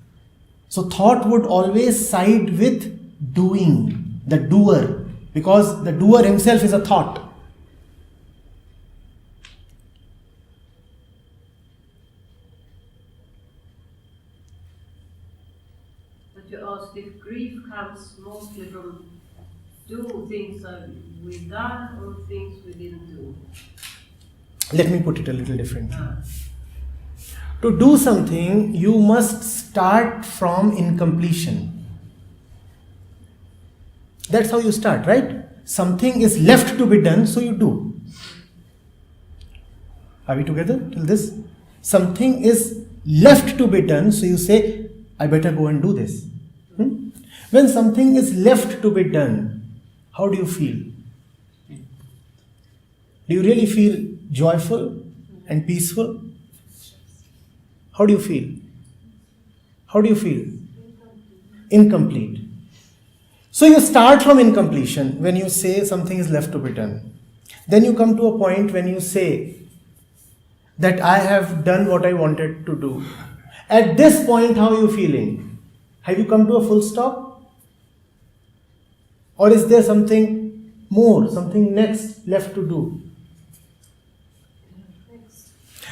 So thought would always side with doing, the doer. Because the doer himself is a thought. But you asked if grief comes mostly from do things that we done or things we didn't do. Let me put it a little differently. To do something, you must start from incompletion. That's how you start, right? Something is left to be done, so you do. Are we together till this? Something is left to be done, so you say, I better go and do this. When something is left to be done, how do you feel? Do you really feel joyful and peaceful? How do you feel? How do you feel? Incomplete. So you start from incompletion when you say something is left to be done. Then you come to a point when you say that I have done what I wanted to do. At this point, how are you feeling? Have you come to a full stop? Or is there something more, something next left to do?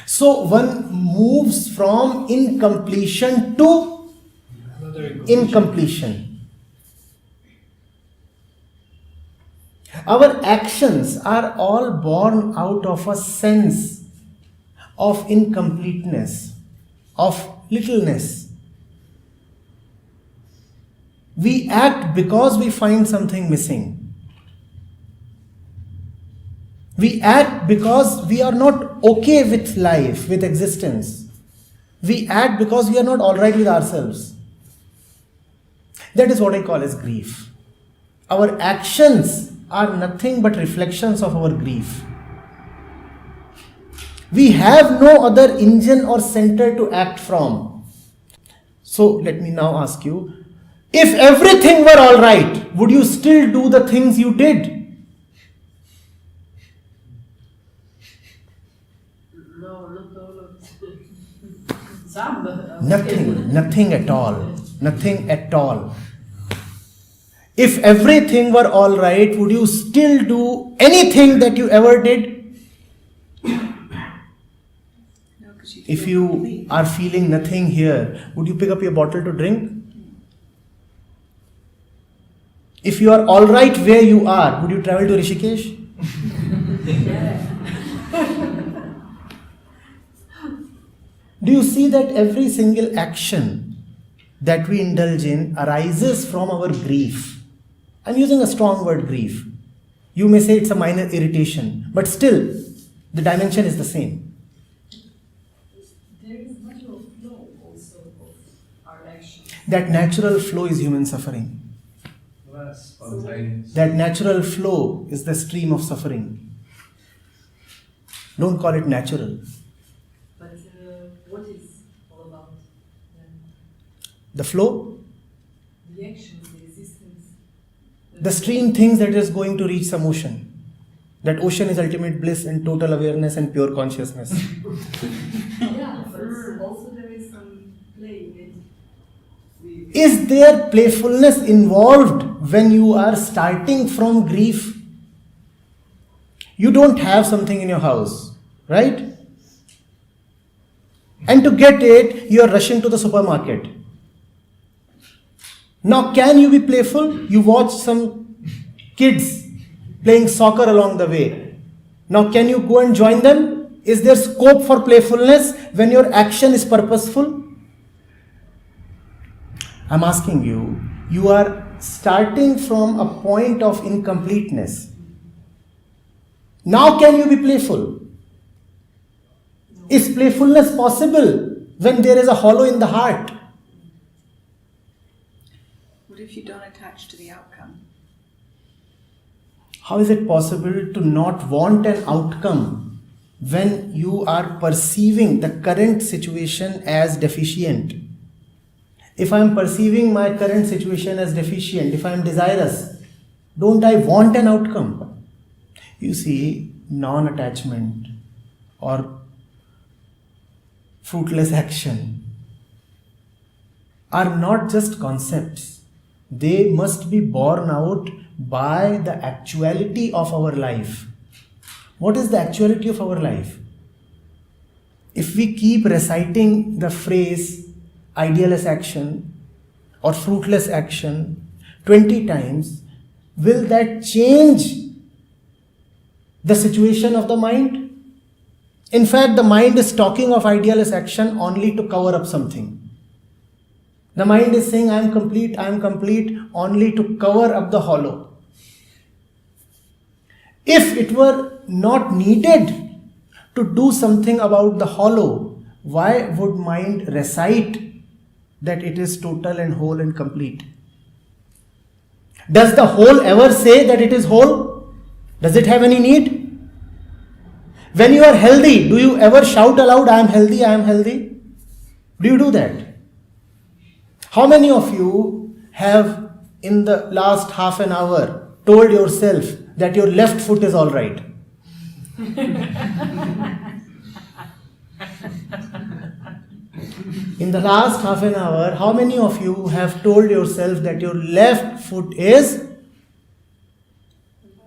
So one moves from incompletion to incompletion. Our actions are all born out of a sense of incompleteness, of littleness. We act because we find something missing. We act because we are not okay with life, with existence. We act because we are not alright with ourselves. That is what I call as grief. Our actions are nothing but reflections of our grief. We have no other engine or center to act from. So let me now ask you, if everything were alright, would you still do the things you did? No, not all of it. Some. Nothing at all. Nothing at all. If everything were alright, would you still do anything that you ever did? No, 'cause you If feel you complete. are feeling nothing here, would you pick up your bottle to drink? If you are alright where you are, would you travel to Rishikesh? Do you see that every single action that we indulge in arises from our grief? I'm using a strong word, grief. You may say it's a minor irritation, but still, the dimension is the same. There is natural flow also of our actions. That natural flow is human suffering. Well, that's spontaneous. That natural flow is the stream of suffering. Don't call it natural. But what is all about then? The flow, The actions, the existence. the stream thinks that it is going to reach some ocean. That ocean is ultimate bliss and total awareness and pure consciousness. Yeah, but also there is some play in it. Is there playfulness involved when you are starting from grief? You don't have something in your house, right? And to get it, you are rushing to the supermarket. Now, can you be playful? You watch some kids playing soccer along the way. Now, can you go and join them? Is there scope for playfulness when your action is purposeful? I'm asking you, you are starting from a point of incompleteness. Now can you be playful? Is playfulness possible when there is a hollow in the heart? What if you don't attach to the outcome? How is it possible to not want an outcome when you are perceiving the current situation as deficient? If I am perceiving my current situation as deficient, if I am desirous, don't I want an outcome? You see, non-attachment or fruitless action are not just concepts. They must be borne out by the actuality of our life. What is the actuality of our life? If we keep reciting the phrase idealist action or fruitless action 20 times, will that change the situation of the mind? In fact, the mind is talking of idealist action only to cover up something. The mind is saying, I am complete, only to cover up the hollow. If it were not needed to do something about the hollow, why would mind recite that it is total and whole and complete? Does the whole ever say that it is whole? Does it have any need? When you are healthy, do you ever shout aloud, I am healthy, I am healthy? Do you do that? How many of you have in the last half an hour told yourself that your left foot is all right? In the last half an hour, how many of you have told yourself that your left foot is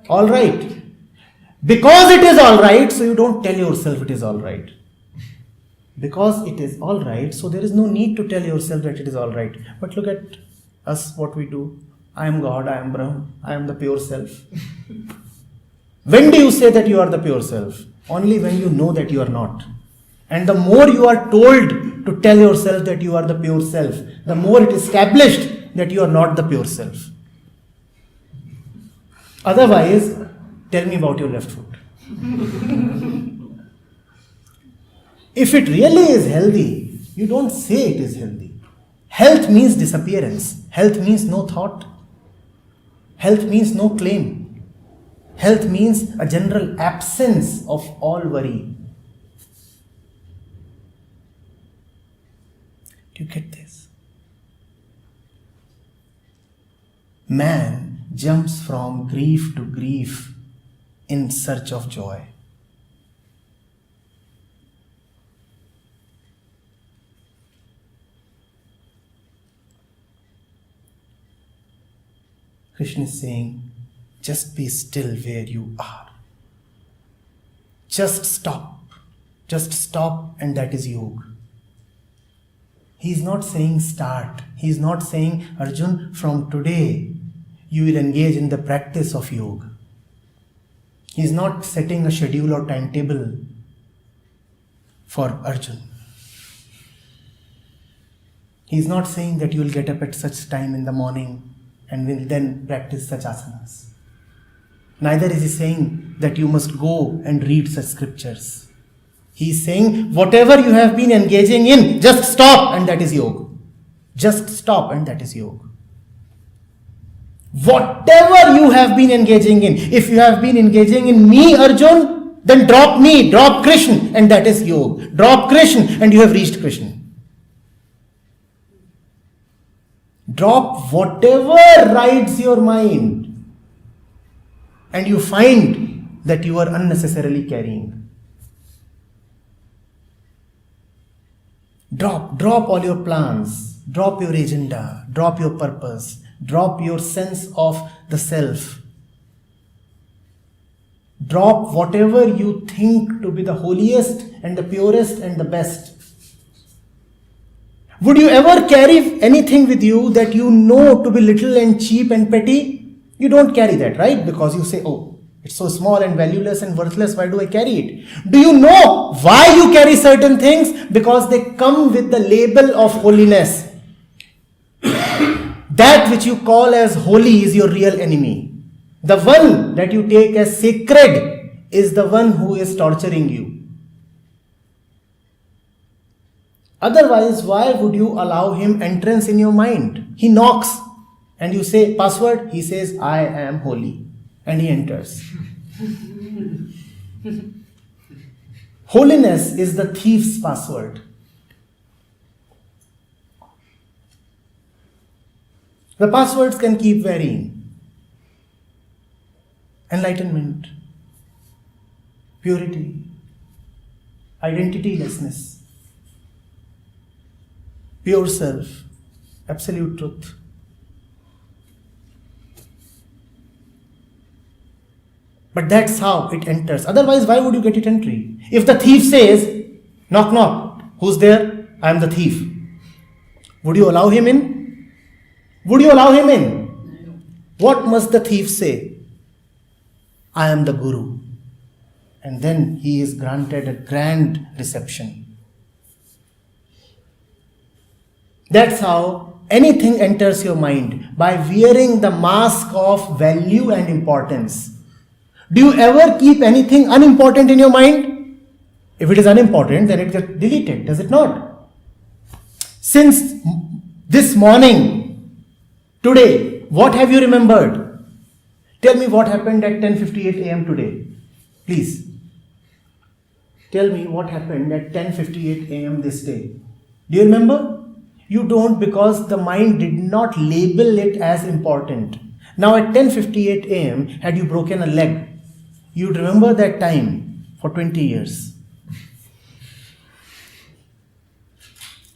all right? Because it is all right, so you don't tell yourself it is all right. Because it is all right, so there is no need to tell yourself that it is all right. But look at us, what we do. I am God, I am Brahm, I am the pure self. When do you say that you are the pure self? Only when you know that you are not. And the more you are told to tell yourself that you are the pure self, the more it is established that you are not the pure self. Otherwise, tell me about your left foot. If it really is healthy, you don't say it is healthy. Health means disappearance. Health means no thought. Health means no claim. Health means a general absence of all worry. Do you get this? Man jumps from grief to grief in search of joy. Krishna is saying, just be still where you are. Just stop. Just stop, and that is yoga. He is not saying start. He is not saying, Arjun, from today you will engage in the practice of yoga. He is not setting a schedule or timetable for Arjun. He is not saying that you will get up at such time in the morning and will then practice such asanas. Neither is he saying that you must go and read such scriptures. He is saying, whatever you have been engaging in, just stop, and that is yoga. Just stop, and that is yoga. Whatever you have been engaging in, if you have been engaging in me, Arjun, then drop me, drop Krishna, and that is yoga. Drop Krishna, and you have reached Krishna. Drop whatever rides your mind, and you find that you are unnecessarily carrying. Drop all your plans, drop your agenda, drop your purpose, drop your sense of the self. Drop whatever you think to be the holiest and the purest and the best. Would you ever carry anything with you that you know to be little and cheap and petty? You don't carry that, right? Because you say, oh, it's so small and valueless and worthless, why do I carry it? Do you know why you carry certain things? Because they come with the label of holiness. That which you call as holy is your real enemy. The one that you take as sacred is the one who is torturing you. Otherwise, why would you allow him entrance in your mind? He knocks and you say, password, he says, I am holy. And he enters. Holiness is the thief's password. The passwords can keep varying. Enlightenment, purity, identitylessness, pure self, absolute truth. But that's how it enters. Otherwise, why would you get it entry? If the thief says, knock, knock, who's there? I am the thief. Would you allow him in? Would you allow him in? What must the thief say? I am the Guru. And then he is granted a grand reception. That's how anything enters your mind, by wearing the mask of value and importance. Do you ever keep anything unimportant in your mind? If it is unimportant, then it gets deleted, does it not? Since this morning, today, what have you remembered? Tell me what happened at 10:58 a.m. today. Please. Tell me what happened at 10:58 a.m. this day. Do you remember? You don't, because the mind did not label it as important. Now at 10:58 a.m., had you broken a leg, you'd remember that time for 20 years.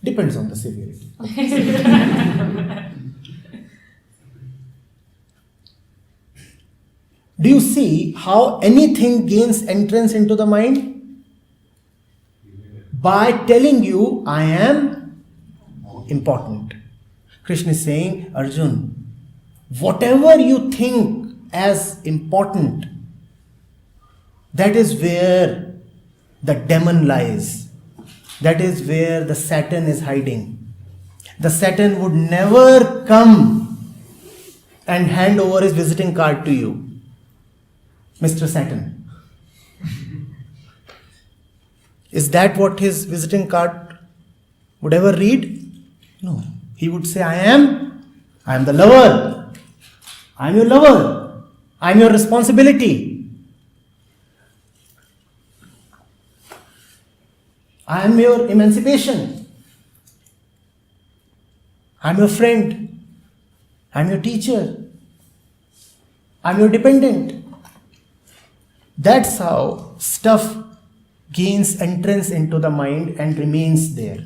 Depends on the severity. Do you see how anything gains entrance into the mind? By telling you, I am important. Krishna is saying, Arjun, whatever you think as important, that is where the demon lies. That is where the Satan is hiding. The Satan would never come and hand over his visiting card to you. Mr. Satan. Is that what his visiting card would ever read? No. He would say, I am the lover. I am your lover. I am your responsibility. I am your emancipation. I am your friend. I am your teacher. I am your dependent. That's how stuff gains entrance into the mind and remains there.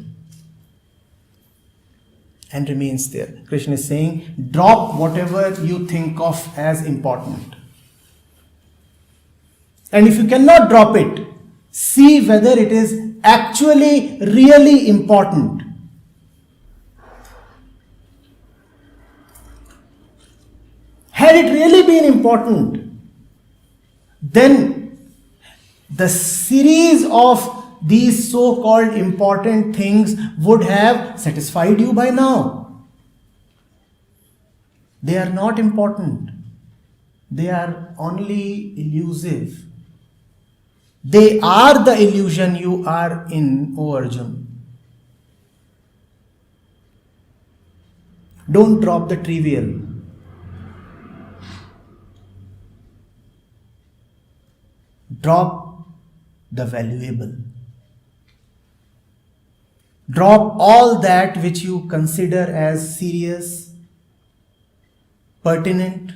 And remains there. Krishna is saying, drop whatever you think of as important. And if you cannot drop it, see whether it is actually really important. Had it really been important, then the series of these so-called important things would have satisfied you by now. They are not important. They are only elusive. They are the illusion you are in, O Arjun. Don't drop the trivial. Drop the valuable. Drop all that which you consider as serious, pertinent,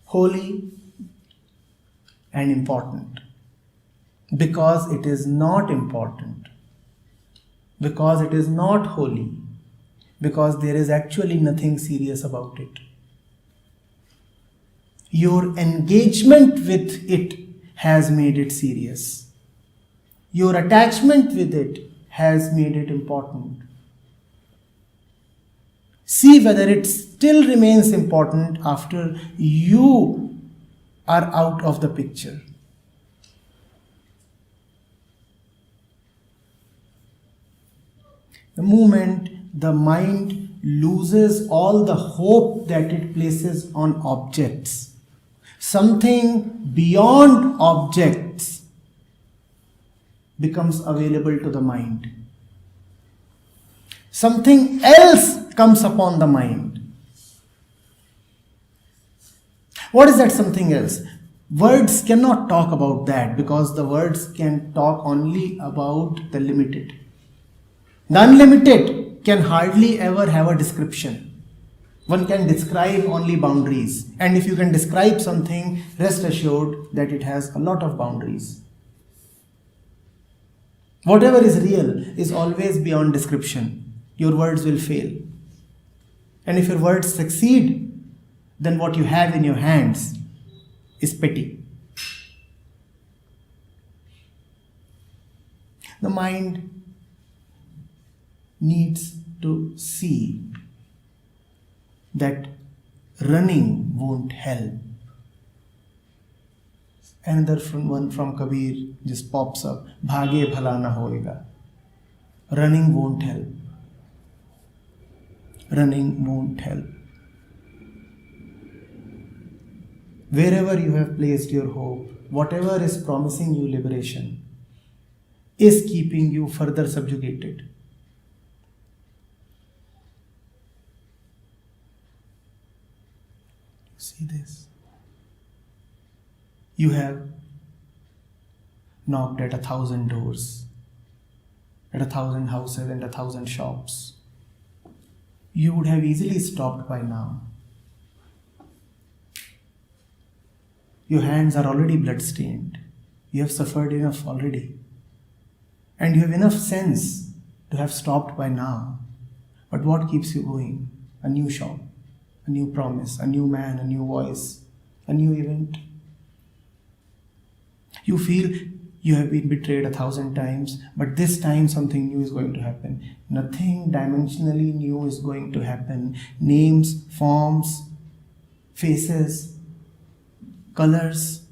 holy, and important. Because it is not important. Because it is not holy. Because there is actually nothing serious about it. Your engagement with it has made it serious. Your attachment with it has made it important. See whether it still remains important after you are out of the picture. The moment the mind loses all the hope that it places on objects, something beyond objects becomes available to the mind. Something else comes upon the mind. What is that something else? Words cannot talk about that, because the words can talk only about the limited. The unlimited can hardly ever have a description. One can describe only boundaries. And if you can describe something, rest assured that it has a lot of boundaries. Whatever is real is always beyond description. Your words will fail. And if your words succeed, then what you have in your hands is petty. The mind needs to see that running won't help. Another one from Kabir just pops up. Bhage bhala na hoega. Running won't help. Running won't help. Wherever you have placed your hope, whatever is promising you liberation is keeping you further subjugated. See this. You have knocked at 1,000 doors, at 1,000 houses and 1,000 shops. You would have easily stopped by now. Your hands are already bloodstained. You have suffered enough already. And you have enough sense to have stopped by now. But what keeps you going? A new shop, a new promise, a new man, a new voice, a new event. You feel you have been betrayed 1,000 times, but this time something new is going to happen. Nothing dimensionally new is going to happen. Names, forms, faces, colors,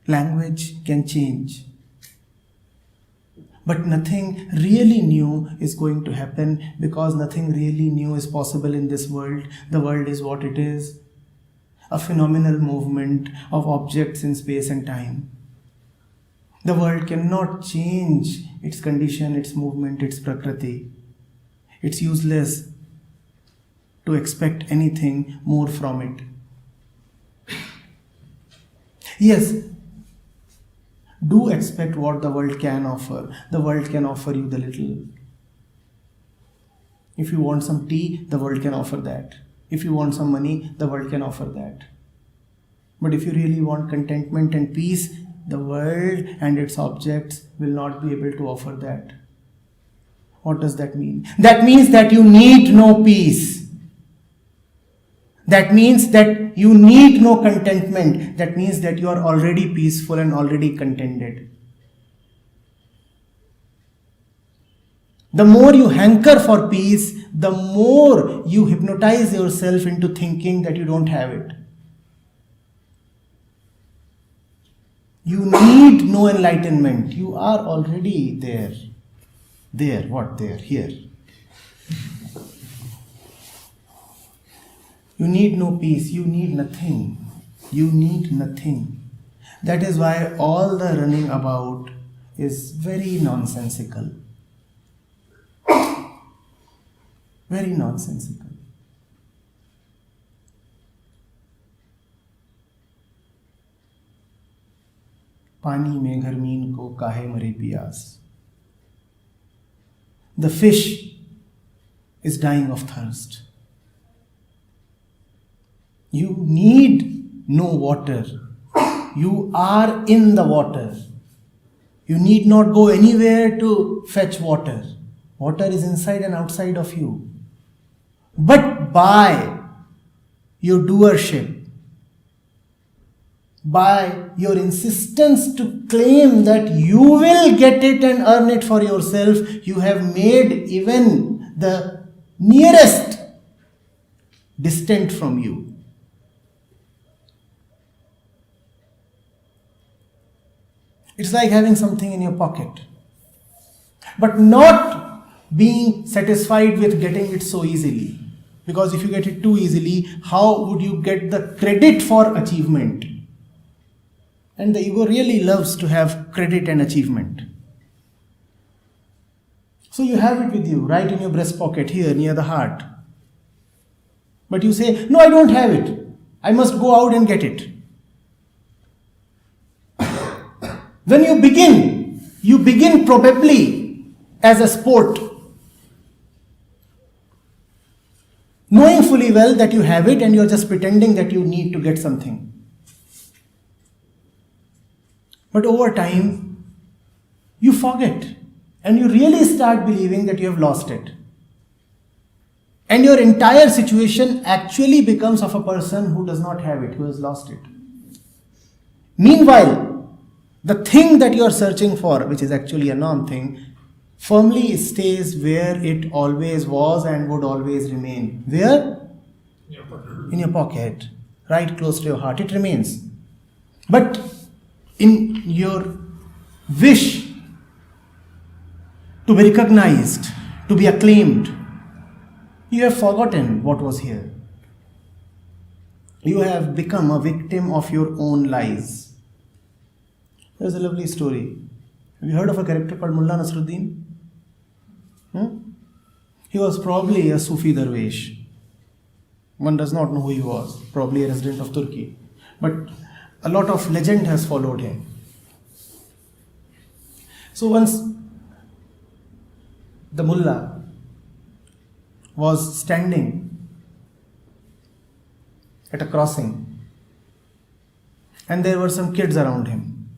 language can change. But nothing really new is going to happen, because nothing really new is possible in this world. The world is what it is. A phenomenal movement of objects in space and time. The world cannot change its condition, its movement, its prakriti. It's useless to expect anything more from it. Yes, do expect what the world can offer. The world can offer you the little. If you want some tea, the world can offer that. If you want some money, the world can offer that. But if you really want contentment and peace, the world and its objects will not be able to offer that. What does that mean? That means that you need no peace. That means that you need no contentment. That means that you are already peaceful and already contented. The more you hanker for peace, the more you hypnotize yourself into thinking that you don't have it. You need no enlightenment. You are already there. There, what there? Here. You need no peace. You need nothing. You need nothing. That is why all the running about is very nonsensical. Very nonsensical. पानी में घरमीन को काहे मरे पियास. The fish is dying of thirst. You need no water. You are in the water. You need not go anywhere to fetch water. Water is inside and outside of you. But by your doership, by your insistence to claim that you will get it and earn it for yourself, you have made even the nearest distant from you. It's like having something in your pocket, but not being satisfied with getting it so easily. Because if you get it too easily, how would you get the credit for achievement? And the ego really loves to have credit and achievement. So you have it with you, right in your breast pocket, here near the heart. But you say, no, I don't have it. I must go out and get it. When you begin probably as a sport, knowing fully well that you have it and you're just pretending that you need to get something. But over time, you forget and you really start believing that you have lost it. And your entire situation actually becomes of a person who does not have it, who has lost it. Meanwhile, the thing that you are searching for, which is actually a non-thing, firmly stays where it always was and would always remain. Where? In your pocket, right close to your heart. It remains. But in your wish to be recognized, to be acclaimed, you have forgotten what was here. You have become a victim of your own lies. There's a lovely story. Have you heard of a character called Mullah Nasruddin? He was probably a Sufi Darwish. One does not know who he was. Probably a resident of Turkey. But a lot of legend has followed him. So once the Mullah was standing at a crossing and there were some kids around him.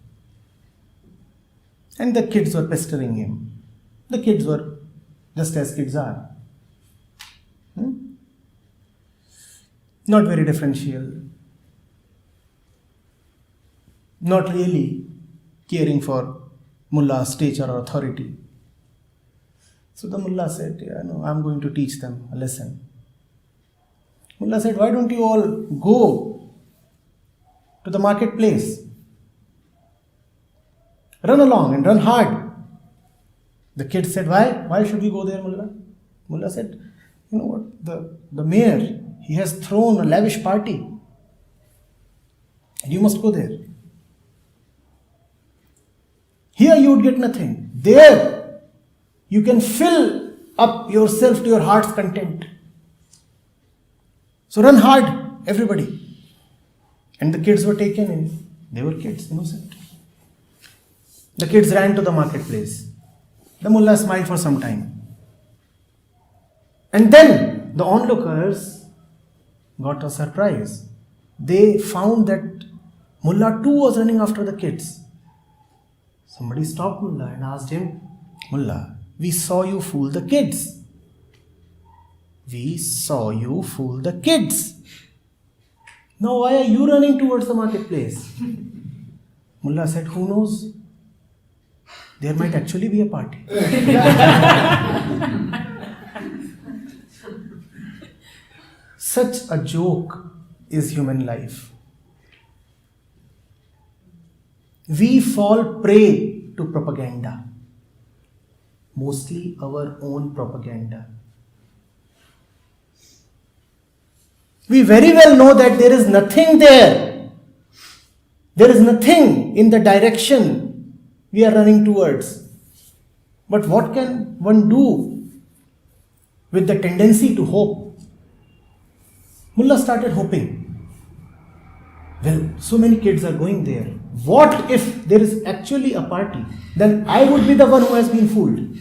And the kids were pestering him. The kids were just as kids are. Not very differential. Not really caring for Mullah's stature or authority. So the Mullah said, I'm going to teach them a lesson. Mullah said, why don't you all go to the marketplace? Run along and run hard. The kids said, why? Why should we go there, Mullah? Mullah said, you know what? The mayor, he has thrown a lavish party. And you must go there. Here you would get nothing. There you can fill up yourself to your heart's content. So run hard, everybody. And the kids were taken in. They were kids, innocent. The kids ran to the marketplace. The Mullah smiled for some time. And then the onlookers got a surprise. They found that Mullah too was running after the kids. Somebody stopped Mullah and asked him, Mullah, we saw you fool the kids. We saw you fool the kids. Now why are you running towards the marketplace? Mullah said, who knows? There might actually be a party. Such a joke is human life. We fall prey to propaganda. Mostly our own propaganda. We very well know that there is nothing there. There is nothing in the direction we are running towards. But what can one do with the tendency to hope? Mullah started hoping. Well, so many kids are going there. What if there is actually a party? Then I would be the one who has been fooled.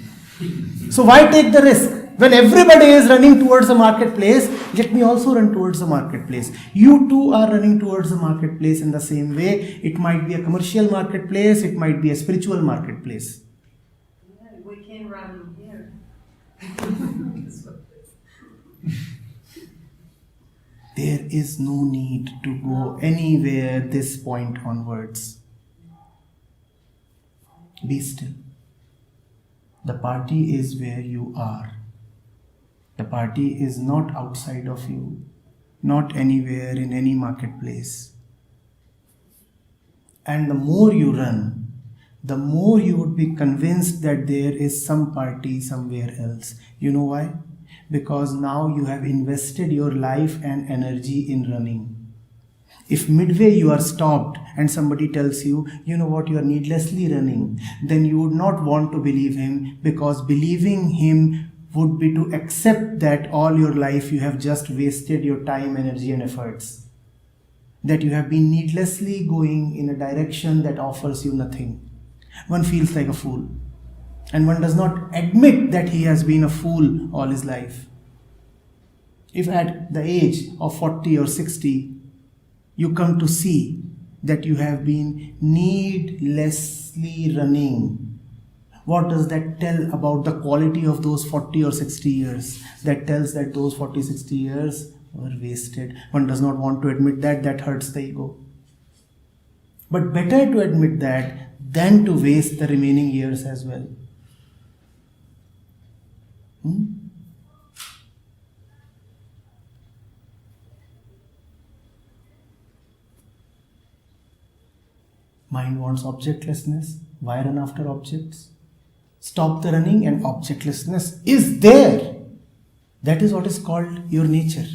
So why take the risk? When everybody is running towards the marketplace, let me also run towards the marketplace. You too are running towards the marketplace in the same way. It might be a commercial marketplace, it might be a spiritual marketplace. Yeah, we can run here. There is no need to go anywhere this point onwards. Be still. The party is where you are. The party is not outside of you, not anywhere in any marketplace. And the more you run, the more you would be convinced that there is some party somewhere else. You know why? Because now you have invested your life and energy in running. If midway you are stopped and somebody tells you, you know what, you are needlessly running, then you would not want to believe him, because believing him would be to accept that all your life you have just wasted your time, energy and efforts. That you have been needlessly going in a direction that offers you nothing. One feels like a fool. And one does not admit that he has been a fool all his life. If at the age of 40 or 60, you come to see that you have been needlessly running, what does that tell about the quality of those 40 or 60 years? That tells that those 40, 60 years were wasted. One does not want to admit that. That hurts the ego. But better to admit that than to waste the remaining years as well. Mind wants objectlessness. Why run after objects? Stop the running and objectlessness is there. That is what is called your nature.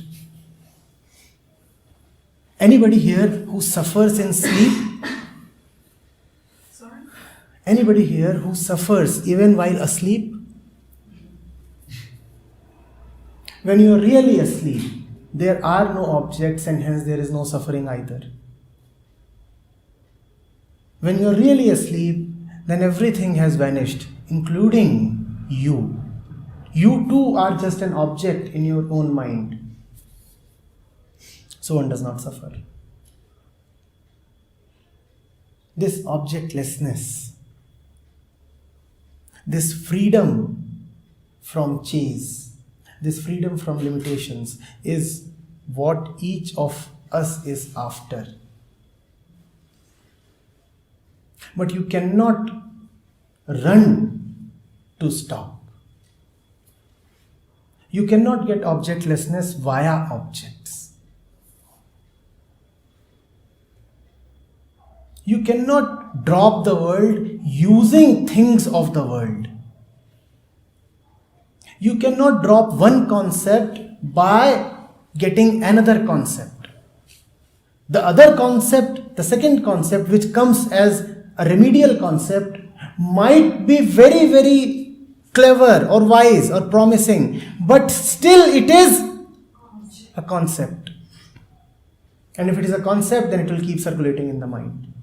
Anybody here who suffers in sleep? Sorry? Anybody here who suffers even while asleep? When you are really asleep, there are no objects and hence there is no suffering either. When you are really asleep, then everything has vanished, including you. You too are just an object in your own mind. So one does not suffer. This objectlessness, this freedom from chase, this freedom from limitations is what each of us is after. But you cannot run to stop. You cannot get objectlessness via objects. You cannot drop the world using things of the world. You cannot drop one concept by getting another concept. The other concept, the second concept, which comes as a remedial concept, might be very, very clever or wise or promising, but still it is a concept. And if it is a concept, then it will keep circulating in the mind.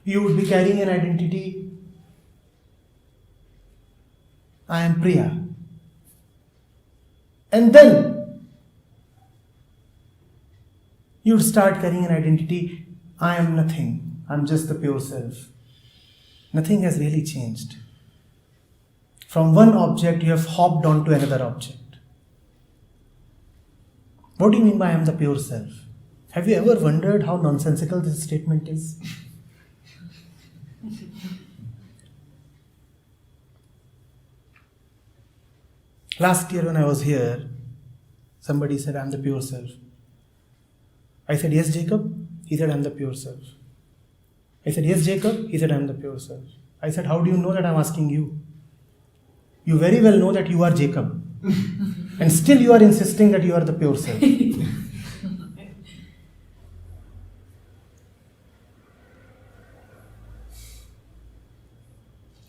You would be carrying an identity. I am Priya. And then you would start carrying an identity. I am nothing. I am just the pure self. Nothing has really changed. From one object you have hopped on to another object. What do you mean by I am the pure self? Have you ever wondered how nonsensical this statement is? Last year when I was here, somebody said, I am the pure self. I said, yes, Jacob. He said, I am the pure self. I said, yes, Jacob. He said, I am the pure self. I said, how do you know that I am asking you? You very well know that you are Jacob. And still you are insisting that you are the pure self.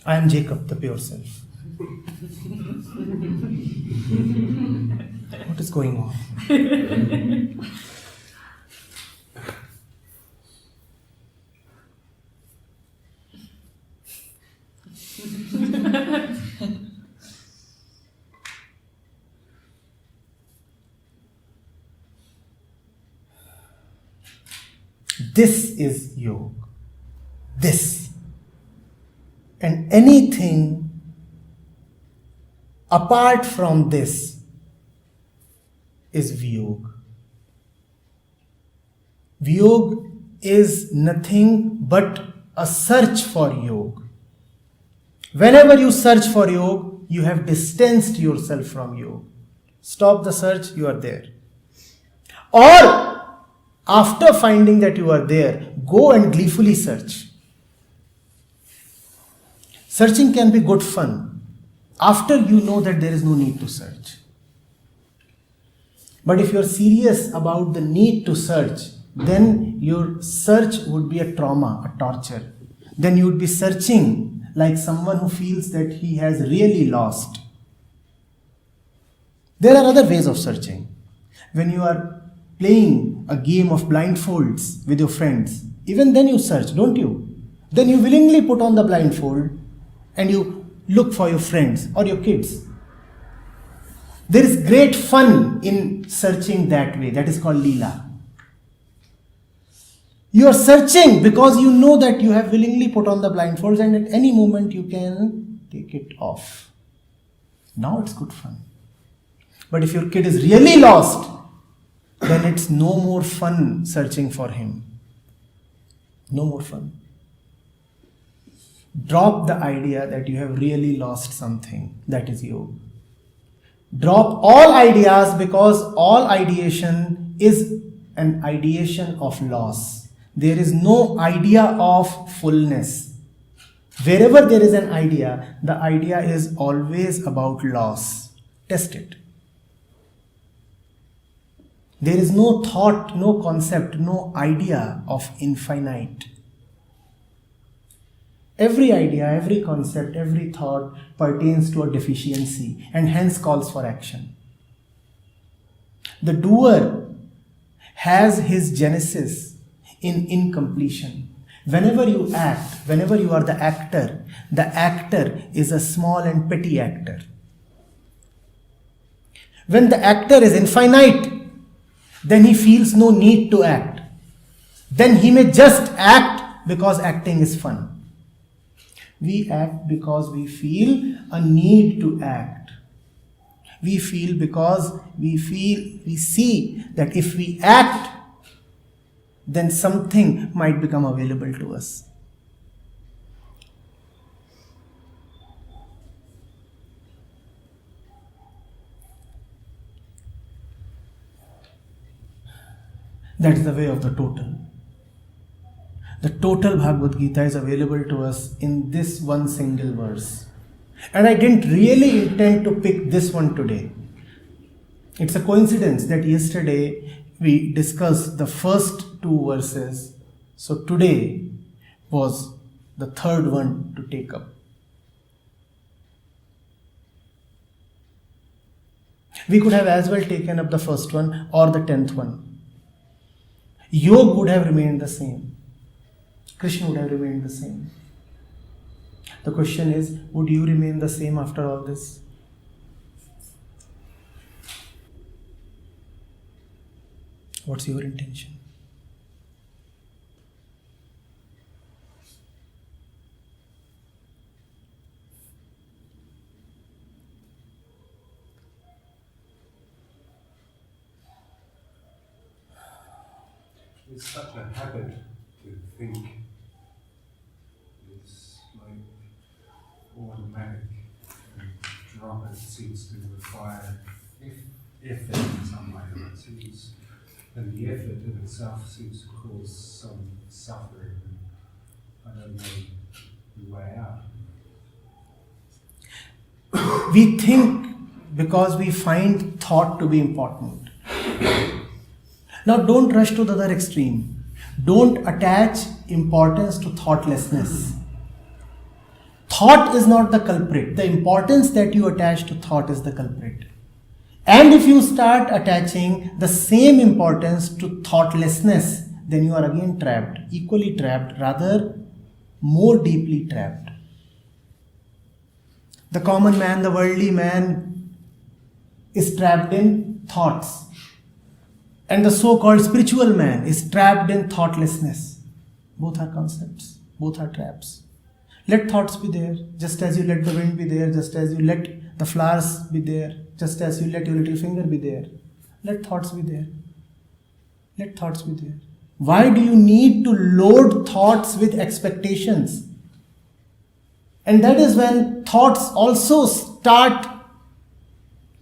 I am Jacob, the pure self. What is going on? This is yoga. This. And anything apart from this is Viyog. Viyog is nothing but a search for yoga. Whenever you search for yoga, you have distanced yourself from yoga. Stop the search, you are there. Or, after finding that you are there, go and gleefully search. Searching can be good fun after you know that there is no need to search. But if you're serious about the need to search, then your search would be a trauma, a torture. Then you would be searching like someone who feels that he has really lost. There are other ways of searching. When you are playing a game of blindfolds with your friends, even then you search, don't you? Then you willingly put on the blindfold and you look for your friends or your kids. There is great fun in searching that way. That is called Leela. You are searching because you know that you have willingly put on the blindfolds and at any moment you can take it off. Now it's good fun. But if your kid is really lost, then it's no more fun searching for him. No more fun. Drop the idea that you have really lost something. That is yoga. Drop all ideas, because all ideation is an ideation of loss. There is no idea of fullness. Wherever there is an idea, the idea is always about loss. Test it. There is no thought, no concept, no idea of infinite. Every idea, every concept, every thought pertains to a deficiency and hence calls for action. The doer has his genesis in incompletion. Whenever you act, whenever you are the actor is a small and petty actor. When the actor is infinite, then he feels no need to act. Then he may just act because acting is fun. We act because we feel a need to act. We feel because we see that if we act, then something might become available to us. That is the way of the total. The total Bhagwad Gita is available to us in this one single verse. And I didn't really intend to pick this one today. It's a coincidence that yesterday we discussed the first two verses. So today was the third one to take up. We could have as well taken up the first one or the 10th one. Yoga would have remained the same. Krishna would have remained the same. The question is, would you remain the same after all this? What's your intention? It's such a habit to think. It's like automatic, and drop it seems to require effort in some way. It seems, and the effort in itself seems to cause some suffering. And I don't know the way out. We think because we find thought to be important. Now don't rush to the other extreme. Don't attach importance to thoughtlessness. Thought is not the culprit. The importance that you attach to thought is the culprit. And if you start attaching the same importance to thoughtlessness, then you are again trapped, equally trapped, rather more deeply trapped. The common man, the worldly man, is trapped in thoughts. And the so-called spiritual man is trapped in thoughtlessness. Both are concepts, both are traps. Let thoughts be there, just as you let the wind be there, just as you let the flowers be there, just as you let your little finger be there. Let thoughts be there. Let thoughts be there. Why do you need to load thoughts with expectations? And that is when thoughts also start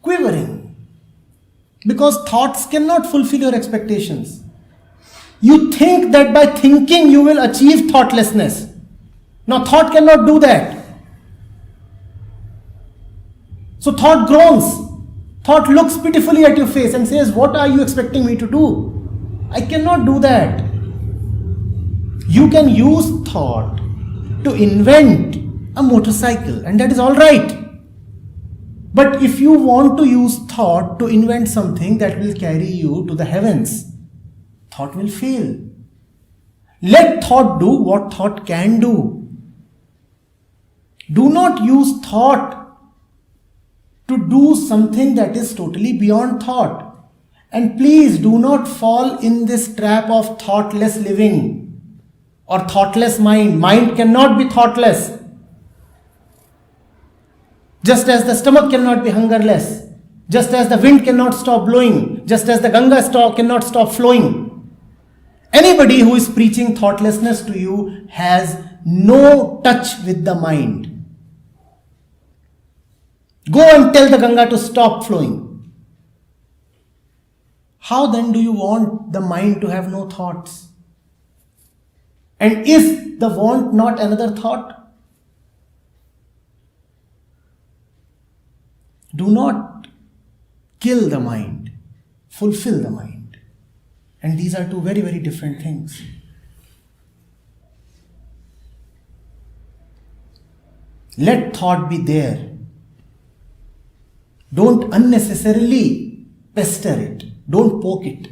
quivering. Because thoughts cannot fulfill your expectations. You think that by thinking you will achieve thoughtlessness. Now thought cannot do that. So thought groans. Thought looks pitifully at your face and says, what are you expecting me to do? I cannot do that. You can use thought to invent a motorcycle, and that is all right. But if you want to use thought to invent something that will carry you to the heavens, thought will fail. Let thought do what thought can do. Do not use thought to do something that is totally beyond thought. And please do not fall in this trap of thoughtless living or thoughtless mind. Mind cannot be thoughtless. Just as the stomach cannot be hungerless, just as the wind cannot stop blowing, just as the Ganga cannot stop flowing. Anybody who is preaching thoughtlessness to you has no touch with the mind. Go and tell the Ganga to stop flowing. How then do you want the mind to have no thoughts? And is the want not another thought? Do not kill the mind, fulfill the mind. And these are two very, very different things. Let thought be there. Don't unnecessarily pester it. Don't poke it.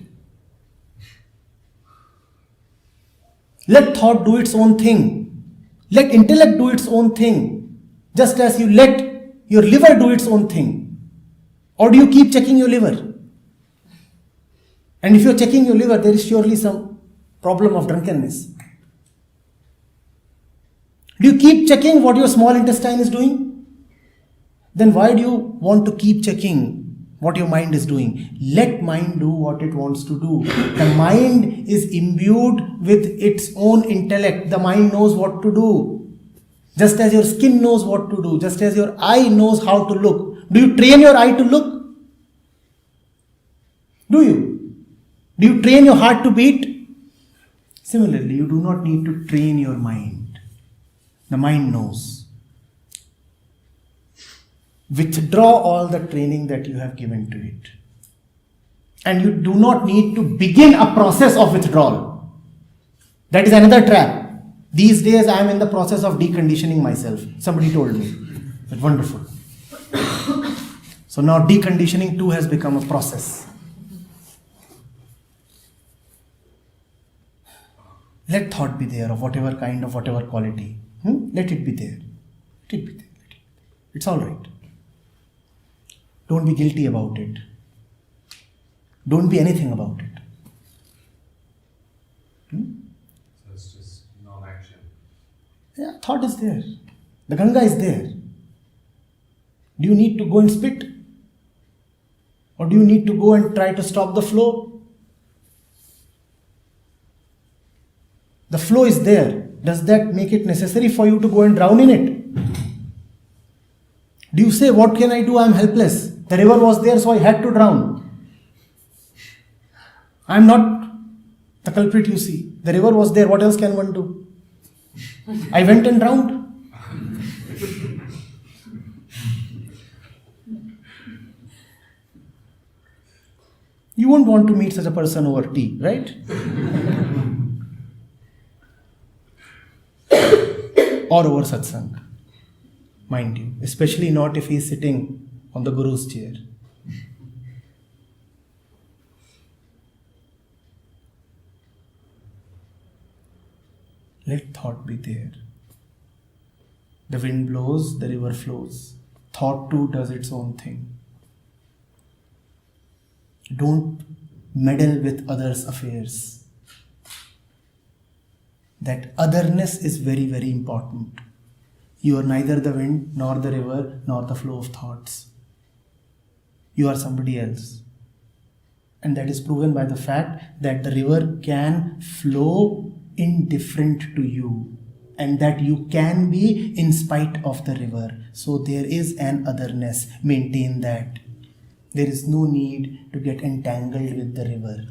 Let thought do its own thing. Let intellect do its own thing. Just as you let your liver do its own thing. Or do you keep checking your liver? And if you're checking your liver, there is surely some problem of drunkenness. Do you keep checking what your small intestine is doing? Then why do you want to keep checking what your mind is doing? Let mind do what it wants to do. The mind is imbued with its own intellect. The mind knows what to do. Just as your skin knows what to do. Just as your eye knows how to look. Do you train your eye to look? Do you? Do you train your heart to beat? Similarly, you do not need to train your mind. The mind knows. Withdraw all the training that you have given to it. And you do not need to begin a process of withdrawal. That is another trap. These days I am in the process of deconditioning myself. Somebody told me. But wonderful. So now deconditioning too has become a process. Let thought be there of whatever kind, of whatever quality. Let it be there. Let it be there. It's all right. Don't be guilty about it. Don't be anything about it. So it's just non-action. Yeah, thought is there. The Ganga is there. Do you need to go and spit? Or do you need to go and try to stop the flow? The flow is there. Does that make it necessary for you to go and drown in it? Do you say, what can I do? I am helpless. The river was there, so I had to drown. I am not the culprit, you see. The river was there. What else can one do? I went and drowned. You won't want to meet such a person over tea, right? Or over satsang, mind you. Especially not if he is sitting on the Guru's chair. Let thought be there. The wind blows, the river flows. Thought too does its own thing. Don't meddle with others' affairs. That otherness is very, very important. You are neither the wind, nor the river, nor the flow of thoughts. You are somebody else. And that is proven by the fact that the river can flow indifferent to you. And that you can be in spite of the river. So there is an otherness. Maintain that. There is no need to get entangled with the river.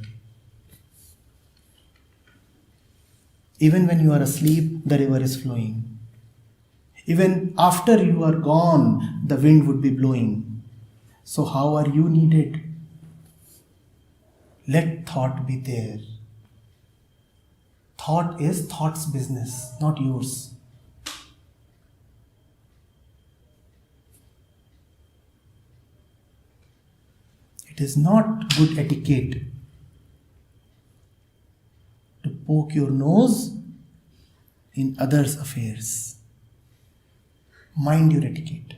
Even when you are asleep, the river is flowing. Even after you are gone, the wind would be blowing. So how are you needed? Let thought be there. Thought is thought's business, not yours. It is not good etiquette to poke your nose in others' affairs. Mind your etiquette.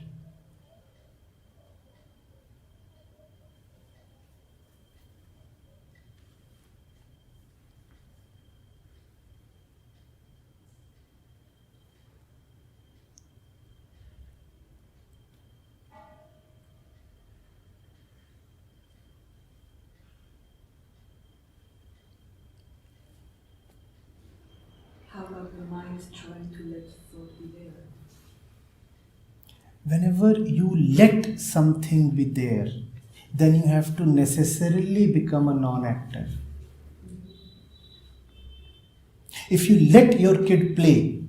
How about the mind trying to let thought be there? Whenever you let something be there, then you have to necessarily become a non-actor. If you let your kid play,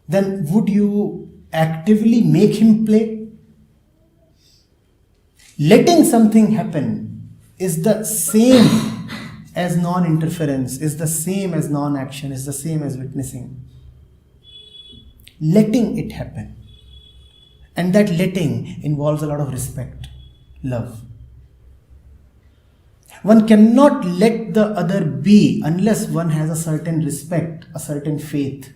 then would you actively make him play? Letting something happen is the same as non-interference, is the same as non-action, is the same as witnessing. Letting it happen. And that letting involves a lot of respect, love. One cannot let the other be unless one has a certain respect, a certain faith.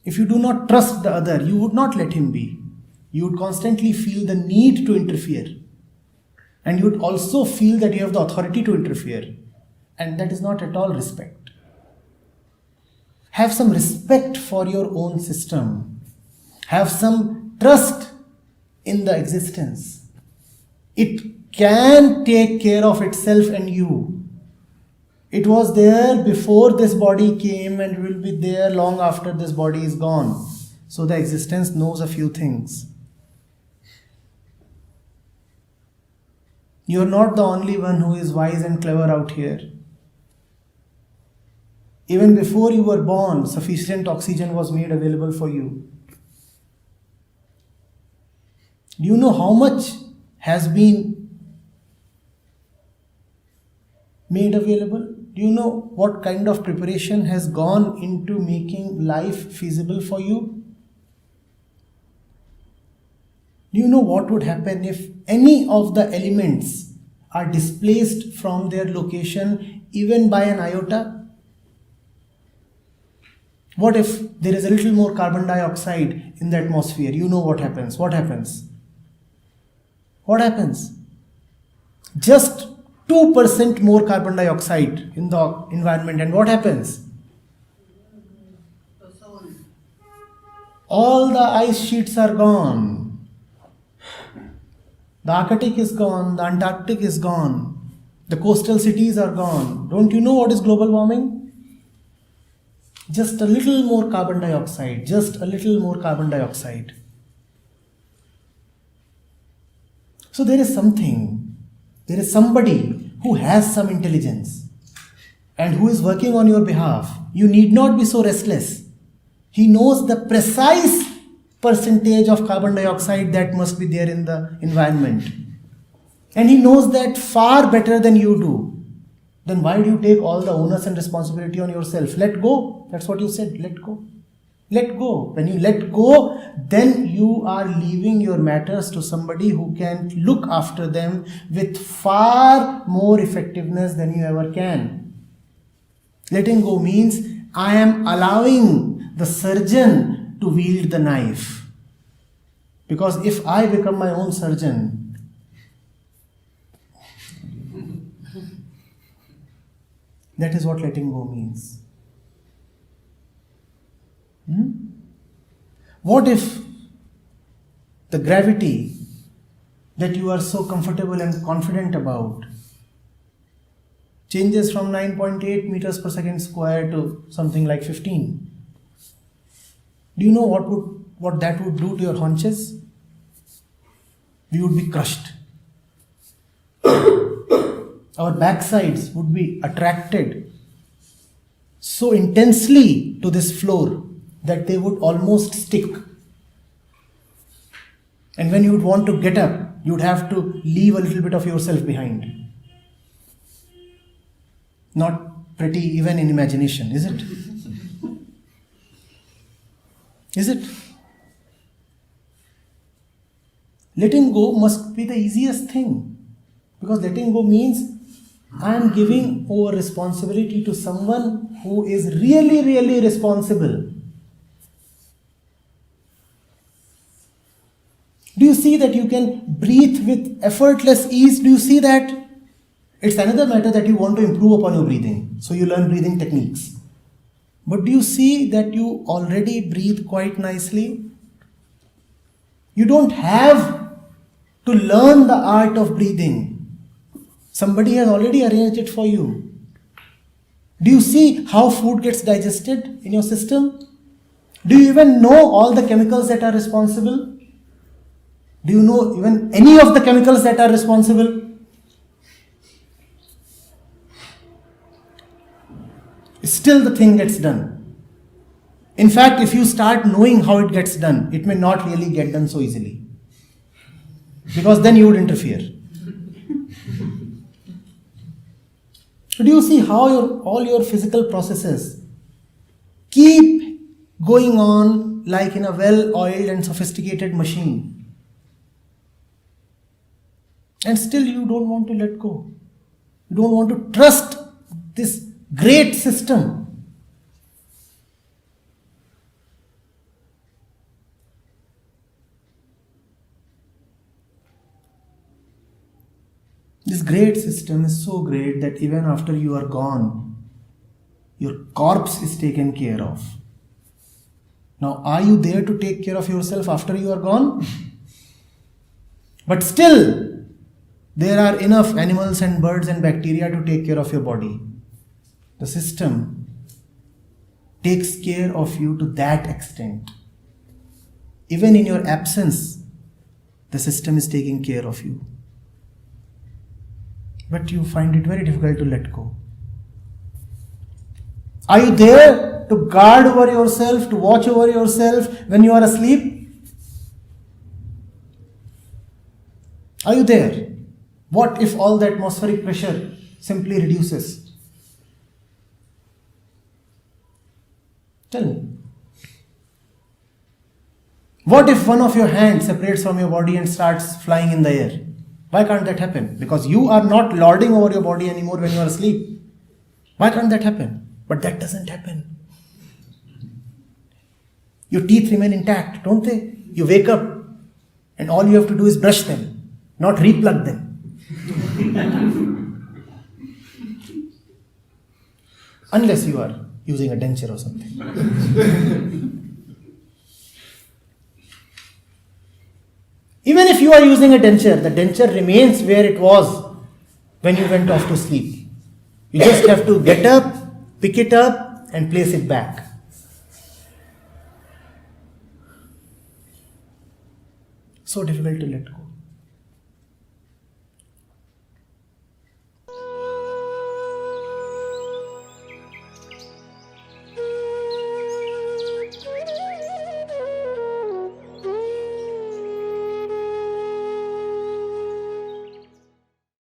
If you do not trust the other, you would not let him be. You would constantly feel the need to interfere. And you would also feel that you have the authority to interfere. And that is not at all respect. Have some respect for your own system. Have some trust in the existence. It can take care of itself and you. It was there before this body came and will be there long after this body is gone. So the existence knows a few things. You are not the only one who is wise and clever out here. Even before you were born, sufficient oxygen was made available for you. Do you know how much has been made available? Do you know what kind of preparation has gone into making life feasible for you? Do you know what would happen if any of the elements are displaced from their location even by an iota? What if there is a little more carbon dioxide in the atmosphere? You know what happens. What happens? What happens? Just 2% more carbon dioxide in the environment, and what happens? All the ice sheets are gone. The Arctic is gone, the Antarctic is gone, the coastal cities are gone. Don't you know what is global warming? Just a little more carbon dioxide, just a little more carbon dioxide. So there is something, there is somebody who has some intelligence and who is working on your behalf. You need not be so restless. He knows the precise percentage of carbon dioxide that must be there in the environment. And he knows that far better than you do. Then why do you take all the onus and responsibility on yourself? Let go. That's what you said. Let go. Let go. When you let go, then you are leaving your matters to somebody who can look after them with far more effectiveness than you ever can. Letting go means I am allowing the surgeon to wield the knife. Because if I become my own surgeon, that is what letting go means. What if the gravity that you are so comfortable and confident about changes from 9.8 meters per second square to something like 15? Do you know what that would do to your haunches? We would be crushed. Our backsides would be attracted so intensely to this floor that they would almost stick. And when you would want to get up, you would have to leave a little bit of yourself behind. Not pretty even in imagination, is it? Is it? Letting go must be the easiest thing, because letting go means I am giving over responsibility to someone who is really, really responsible. Do you see that you can breathe with effortless ease? Do you see that? It's another matter that you want to improve upon your breathing, so you learn breathing techniques. But do you see that you already breathe quite nicely? You don't have to learn the art of breathing. Somebody has already arranged it for you. Do you see how food gets digested in your system? Do you even know all the chemicals that are responsible? Do you know even any of the chemicals that are responsible? Still the thing gets done. In fact, if you start knowing how it gets done, it may not really get done so easily. Because then you would interfere. So do you see how all your physical processes keep going on like in a well-oiled and sophisticated machine? And still you don't want to let go. You don't want to trust this great system. This great system is so great that even after you are gone, your corpse is taken care of. Now, are you there to take care of yourself after you are gone? But still, there are enough animals and birds and bacteria to take care of your body. The system takes care of you to that extent. Even in your absence, the system is taking care of you. But you find it very difficult to let go. Are you there to guard over yourself, to watch over yourself when you are asleep? Are you there? What if all the atmospheric pressure simply reduces? Tell me. What if one of your hands separates from your body and starts flying in the air? Why can't that happen? Because you are not lording over your body anymore when you are asleep. Why can't that happen? But that doesn't happen. Your teeth remain intact, don't they? You wake up and all you have to do is brush them, not replug them. Unless you are using a denture or something. Even if you are using a denture, the denture remains where it was when you went off to sleep. You just have to get up, pick it up and place it back. So difficult to let go.